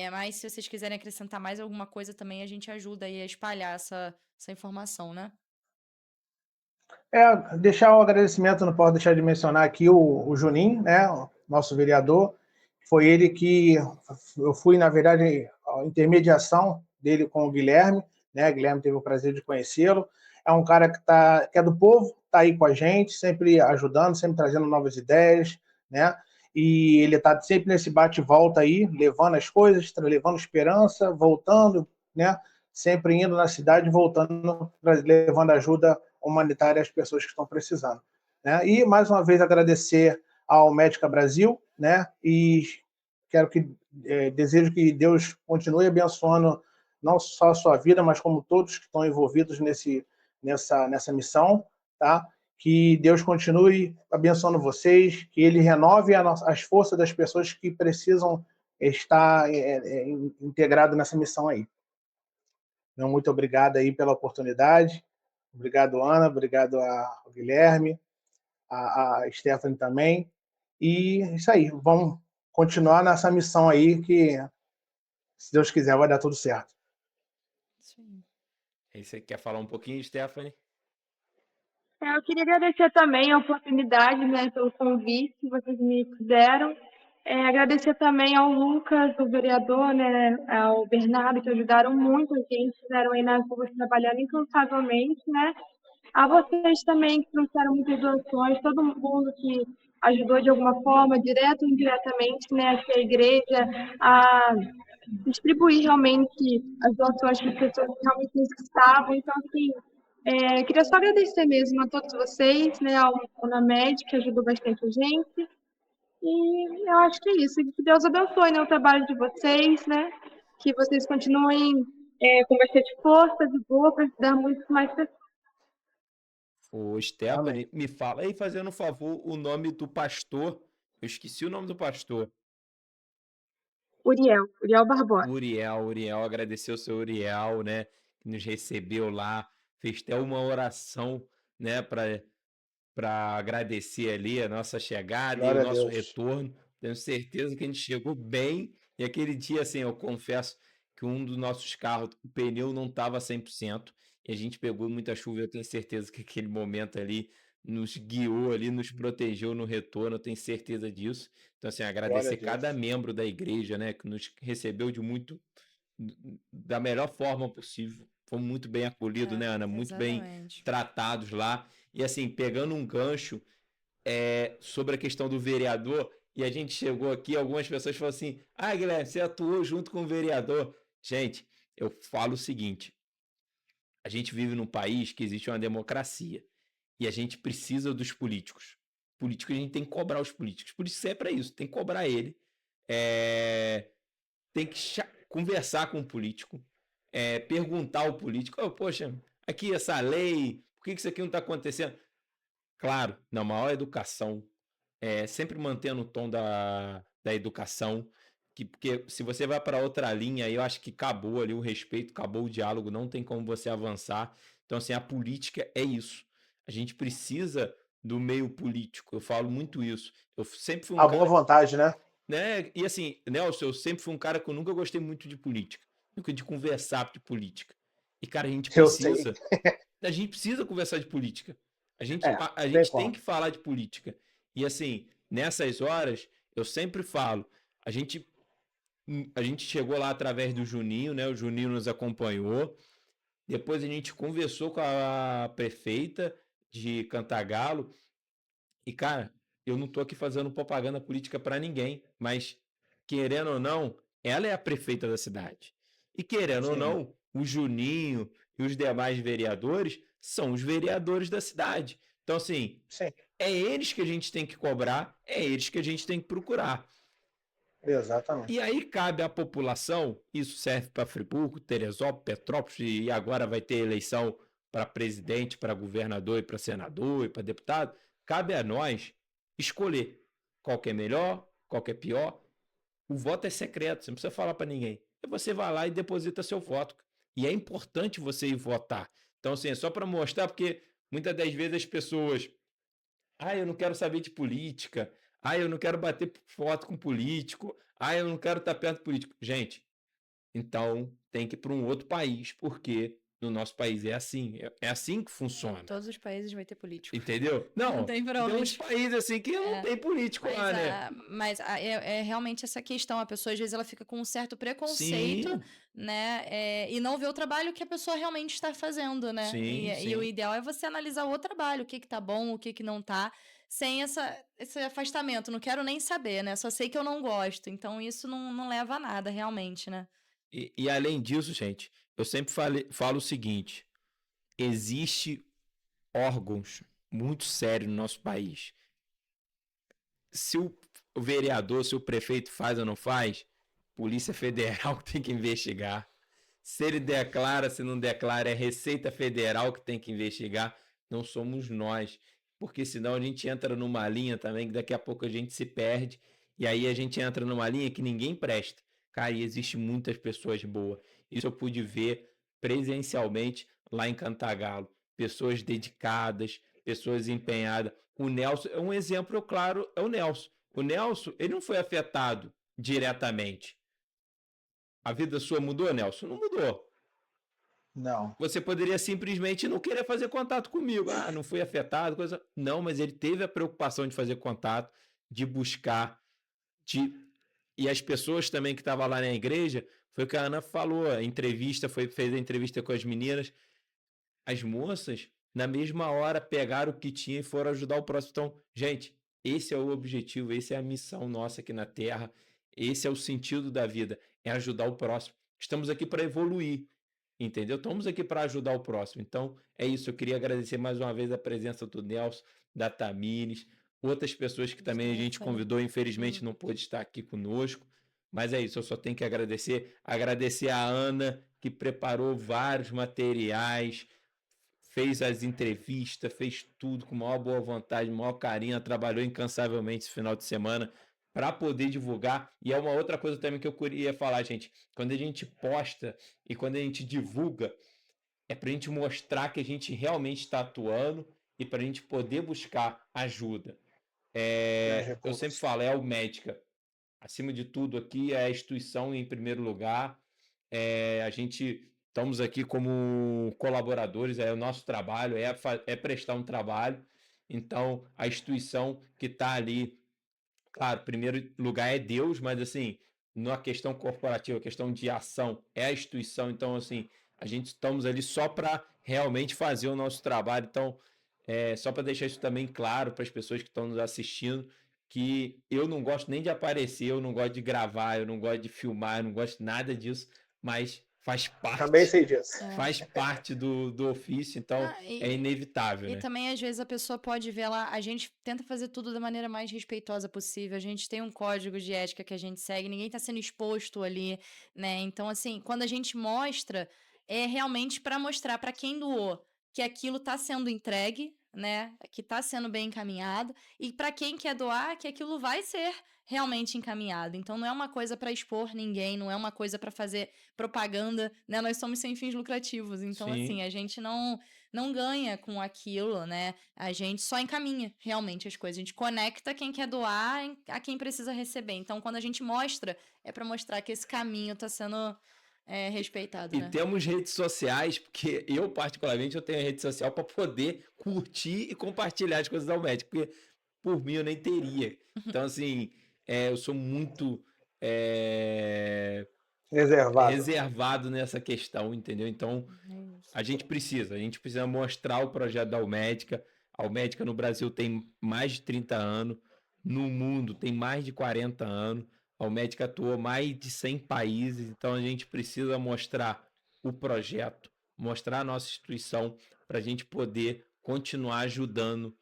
Mas se vocês quiserem acrescentar mais alguma coisa também, a gente ajuda aí a espalhar essa informação, né? Deixar o agradecimento, não posso deixar de mencionar aqui o Juninho, né, o nosso vereador. Foi ele que eu fui, na verdade, a intermediação dele com o Guilherme, né? O Guilherme teve o prazer de conhecê-lo. É um cara que é do povo, está aí com a gente, sempre ajudando, sempre trazendo novas ideias, né? E ele está sempre nesse bate-volta aí, levando as coisas, levando esperança, voltando, né? Sempre indo na cidade, voltando, levando ajuda humanitária às pessoas que estão precisando, né? E mais uma vez agradecer ao Médica Brasil, né? E desejo que Deus continue abençoando não só a sua vida, mas como todos que estão envolvidos nessa missão, tá? Que Deus continue abençoando vocês, que Ele renove as forças das pessoas que precisam estar integrado nessa missão aí. Então, muito obrigado aí pela oportunidade. Obrigado, Ana. Obrigado ao Guilherme, a Stephanie também. E isso aí. Vamos continuar nessa missão aí que, se Deus quiser, vai dar tudo certo. Sim. Aí você quer falar um pouquinho, Stephanie? Eu queria agradecer também a oportunidade, né, pelo convite que vocês me fizeram. Agradecer também ao Lucas, o vereador, né, ao Bernardo, que ajudaram muito a gente, fizeram aí nas ruas trabalhando incansavelmente, né? A vocês também que trouxeram muitas doações, todo mundo que ajudou de alguma forma, direto ou indiretamente, né, aqui a igreja, a distribuir realmente as doações para as pessoas que realmente necessitavam. Então, assim, queria só agradecer mesmo a todos vocês, né, ao Unamed, que ajudou bastante a gente. E eu acho que é isso. Que Deus abençoe, né, o trabalho de vocês, né? Que vocês continuem com bastante força, de boa, para ajudar muito mais pessoas. Ô, Amém. Stephanie, me fala aí, fazendo um favor, o nome do pastor. Eu esqueci o nome do pastor. Uriel Barbosa. Uriel, agradecer o seu Uriel, né, que nos recebeu lá, fez até uma oração, né, para agradecer ali a nossa chegada e o Glória a nosso Deus. retorno. Tenho certeza que a gente chegou bem. E aquele dia, assim, eu confesso que um dos nossos carros, o pneu não estava 100%, e a gente pegou muita chuva. Eu tenho certeza que aquele momento ali nos guiou ali, nos protegeu no retorno, eu tenho certeza disso. Então, assim, Glória a agradecer cada Deus. membro da igreja, né, que nos recebeu da melhor forma possível. Fomos muito bem acolhidos, né, Ana? Muito bem Exatamente. tratados lá. E assim, pegando um gancho sobre a questão do vereador, e a gente chegou aqui, algumas pessoas falaram assim: ah, Guilherme, você atuou junto com o vereador. Gente, eu falo o seguinte: a gente vive num país que existe uma democracia e a gente precisa dos políticos. Políticos, a gente tem que cobrar os políticos. Por isso é para isso, tem que cobrar ele. É, tem que conversar com o político, perguntar ao político: oh, poxa, aqui essa lei, por que isso aqui não está acontecendo? Claro, na maior educação, sempre mantendo o tom da educação, porque se você vai para outra linha, eu acho que acabou ali o respeito, acabou o diálogo, não tem como você avançar. Então, assim, a política é isso. A gente precisa do meio político, eu falo muito isso. Eu sempre fui um A boa cara, vontade, né? né? E assim, Nelson, eu sempre fui um cara que eu nunca gostei muito de política, nunca de conversar de política. E, cara, Eu sei. a gente precisa conversar de política. A Não tem gente tem como. que falar de política. E assim, nessas horas, eu sempre falo, a gente, a gente chegou lá através do Juninho, né? O Juninho nos acompanhou. Depois a gente conversou com a prefeita de Cantagalo. E, cara, eu não tô aqui fazendo propaganda política para ninguém, mas, querendo ou não, ela é a prefeita da cidade. E, querendo ou Sim, não, o Juninho e os demais vereadores são os vereadores da cidade. Então, assim, sim, é eles que a gente tem que cobrar, é eles que a gente tem que procurar. E exatamente. aí cabe à população, isso serve para Friburgo, Teresópolis, Petrópolis, e agora vai ter eleição para presidente, para governador e para senador e para deputado. Cabe a nós escolher qual que é melhor, qual que é pior. O voto é secreto, você não precisa falar para ninguém. E você vai lá e deposita seu voto. E é importante você ir votar. Então, assim, é só para mostrar, porque muitas das vezes as pessoas eu não quero saber de política. Eu não quero bater foto com político. Eu não quero estar perto do político. Gente, então tem que ir para um outro país, porque no nosso país é assim. É assim que funciona. Todos os países vai ter político. Entendeu? Não Não, tem pra tem uns onde. países assim que não tem político lá, né? É realmente essa questão. A pessoa, às vezes, ela fica com um certo preconceito, Sim, né? E não vê o trabalho que a pessoa realmente está fazendo, né? sim, E o sim. ideal é você analisar o trabalho, o que que tá bom, o que que não tá, sem esse afastamento. Não quero nem saber, né? Só sei que eu não gosto. Então, isso não leva a nada, realmente, né? E além disso, gente, eu sempre falo o seguinte: existe órgãos muito sérios no nosso país. Se o vereador, se o prefeito faz ou não faz, Polícia Federal tem que investigar. Se ele declara, se não declara, é Receita Federal que tem que investigar. Não somos nós. Porque senão a gente entra numa linha também que daqui a pouco a gente se perde. E aí a gente entra numa linha que ninguém presta. Cara, e existe muitas pessoas boas. Isso eu pude ver presencialmente lá em Cantagalo. Pessoas dedicadas, pessoas empenhadas. O Nelson é um exemplo claro, é o Nelson. O Nelson, ele não foi afetado diretamente. A vida sua mudou, Nelson? Não mudou. Não. Você poderia simplesmente não querer fazer contato comigo. Não fui afetado, coisa. Não, mas ele teve a preocupação de fazer contato, de buscar, de. E as pessoas também que estavam lá na igreja, foi o que a Ana falou, a entrevista, fez a entrevista com as meninas. As moças, na mesma hora, pegaram o que tinha e foram ajudar o próximo. Então, gente, esse é o objetivo, essa é a missão nossa aqui na Terra, esse é o sentido da vida, é ajudar o próximo. Estamos aqui para evoluir, entendeu? Estamos aqui para ajudar o próximo. Então, é isso. Eu queria agradecer mais uma vez a presença do Nelson, da Tamires, outras pessoas que também a gente Stephanie. convidou, infelizmente não pôde estar aqui conosco. Mas é isso, eu só tenho que agradecer a Ana, que preparou vários materiais, fez as entrevistas, fez tudo com maior boa vontade, maior carinho, trabalhou incansavelmente esse final de semana para poder divulgar. E é uma outra coisa também que eu queria falar, gente. Quando a gente posta e quando a gente divulga, é para a gente mostrar que a gente realmente está atuando e para a gente poder buscar ajuda. Eu sempre falo, é o médica. Acima de tudo aqui é a instituição em primeiro lugar. A gente estamos aqui como colaboradores, é o nosso trabalho, é prestar um trabalho. Então, a instituição que está ali, claro, primeiro lugar é Deus, mas assim, na questão corporativa, questão de ação, é a instituição. Então, assim, a gente estamos ali só para realmente fazer o nosso trabalho. Então, só para deixar isso também claro para as pessoas que estão nos assistindo, que eu não gosto nem de aparecer, eu não gosto de gravar, eu não gosto de filmar, eu não gosto nada disso, mas Também sei disso. faz parte do ofício, então é inevitável, E né? também, às vezes, a pessoa pode ver lá, a gente tenta fazer tudo da maneira mais respeitosa possível, a gente tem um código de ética que a gente segue, ninguém tá sendo exposto ali, né? Então, assim, quando a gente mostra, é realmente para mostrar para quem doou que aquilo tá sendo entregue, né? Que tá sendo bem encaminhado, e para quem quer doar, que aquilo vai ser realmente encaminhado. Então, não é uma coisa para expor ninguém, não é uma coisa para fazer propaganda, né? Nós somos sem fins lucrativos, então, assim, a gente não ganha com aquilo, né? A gente só encaminha realmente as coisas. A gente conecta quem quer doar a quem precisa receber. Então, quando a gente mostra, é para mostrar que esse caminho está sendo respeitado, E né? temos redes sociais, porque eu, particularmente, eu tenho a rede social para poder curtir e compartilhar as coisas ao médico, porque por mim eu nem teria. Então, assim, eu sou muito Reservado. reservado nessa questão, entendeu? Então, É isso. a gente precisa mostrar o projeto da Almédica. A Almédica no Brasil tem mais de 30 anos, no mundo tem mais de 40 anos. A Almédica atua em mais de 100 países, então a gente precisa mostrar o projeto, mostrar a nossa instituição para a gente poder continuar ajudando.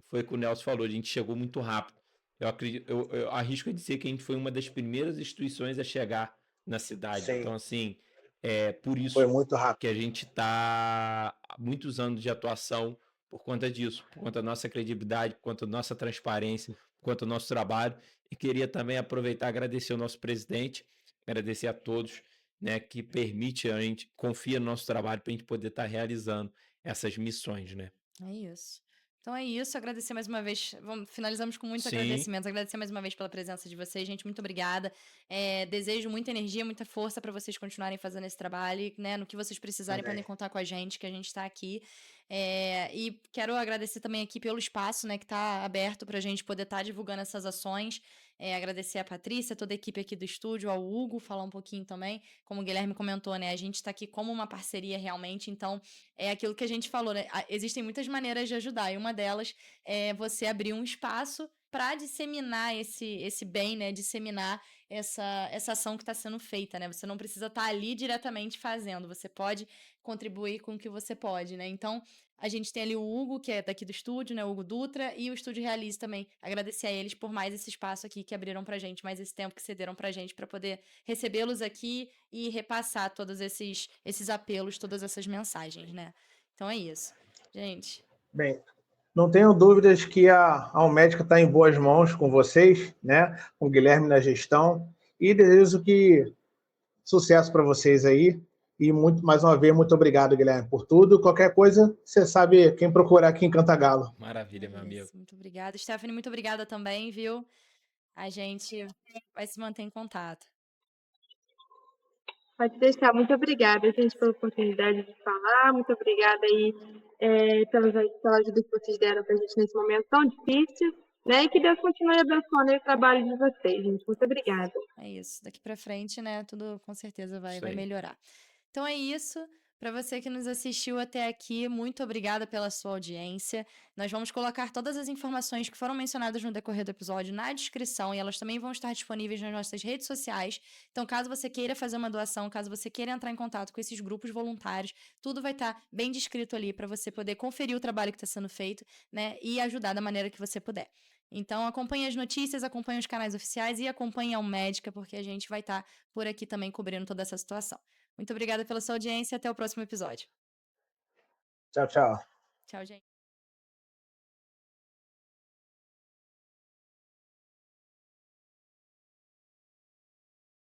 Foi o que o Nelson falou, a gente chegou muito rápido. Eu acredito, eu arrisco a dizer que a gente foi uma das primeiras instituições a chegar na cidade. Sim, Então, assim, é por foi isso muito que rápido. a gente está há muitos anos de atuação por conta disso, por conta da nossa credibilidade, por conta da nossa transparência, por conta do nosso trabalho. E queria também aproveitar e agradecer o nosso presidente, agradecer a todos, né, que permite a gente, confia no nosso trabalho para a gente poder estar realizando essas missões, né? É isso. Então é isso, agradecer mais uma vez. Finalizamos com muitos Sim, agradecimentos. Agradecer mais uma vez pela presença de vocês, gente. Muito obrigada. Desejo muita energia, muita força para vocês continuarem fazendo esse trabalho. E, né, no que vocês precisarem, podem Também. contar com a gente, que a gente está aqui. E quero agradecer também aqui pelo espaço, né, que está aberto para a gente poder estar divulgando essas ações. Agradecer a Patrícia, toda a equipe aqui do estúdio, ao Hugo, falar um pouquinho também. Como o Guilherme comentou, né, a gente está aqui como uma parceria realmente, então é aquilo que a gente falou, né? Existem muitas maneiras de ajudar, e uma delas é você abrir um espaço para disseminar esse bem, né? Disseminar essa ação que está sendo feita, né? Você não precisa estar ali diretamente fazendo, você pode contribuir com o que você pode, né? Então, a gente tem ali o Hugo, que é daqui do estúdio, né? O Hugo Dutra, e o Estúdio Realize também. Agradecer a eles por mais esse espaço aqui que abriram pra gente, mais esse tempo que cederam pra gente para poder recebê-los aqui e repassar todos esses apelos, todas essas mensagens, né? Então é isso. Gente, Bem, não tenho dúvidas que a Almédica está em boas mãos com vocês, né? Com o Guilherme na gestão. E desejo que sucesso para vocês aí. E mais uma vez, muito obrigado, Guilherme, por tudo. Qualquer coisa, você sabe quem procurar aqui em Cantagalo. maravilha, meu é amigo. isso. Muito obrigada. Stephanie, muito obrigada também, viu? A gente vai se manter em contato. Pode deixar. Muito obrigada, gente, pela oportunidade de falar. Muito obrigada aí pela ajuda que vocês deram para a gente nesse momento tão difícil. Né? E que Deus continue abençoando o trabalho de vocês, gente. Muito obrigada. É isso. Daqui pra frente, né? Tudo com certeza Isso vai aí. melhorar. Então é isso. Para você que nos assistiu até aqui, muito obrigada pela sua audiência. Nós vamos colocar todas as informações que foram mencionadas no decorrer do episódio na descrição e elas também vão estar disponíveis nas nossas redes sociais. Então, caso você queira fazer uma doação, caso você queira entrar em contato com esses grupos voluntários, tudo vai estar bem descrito ali para você poder conferir o trabalho que está sendo feito, né, e ajudar da maneira que você puder. Então, acompanhe as notícias, acompanhe os canais oficiais e acompanhe a Almédica, porque a gente vai estar por aqui também cobrindo toda essa situação. Muito obrigada pela sua audiência e até o próximo episódio. Tchau, tchau. Tchau, gente.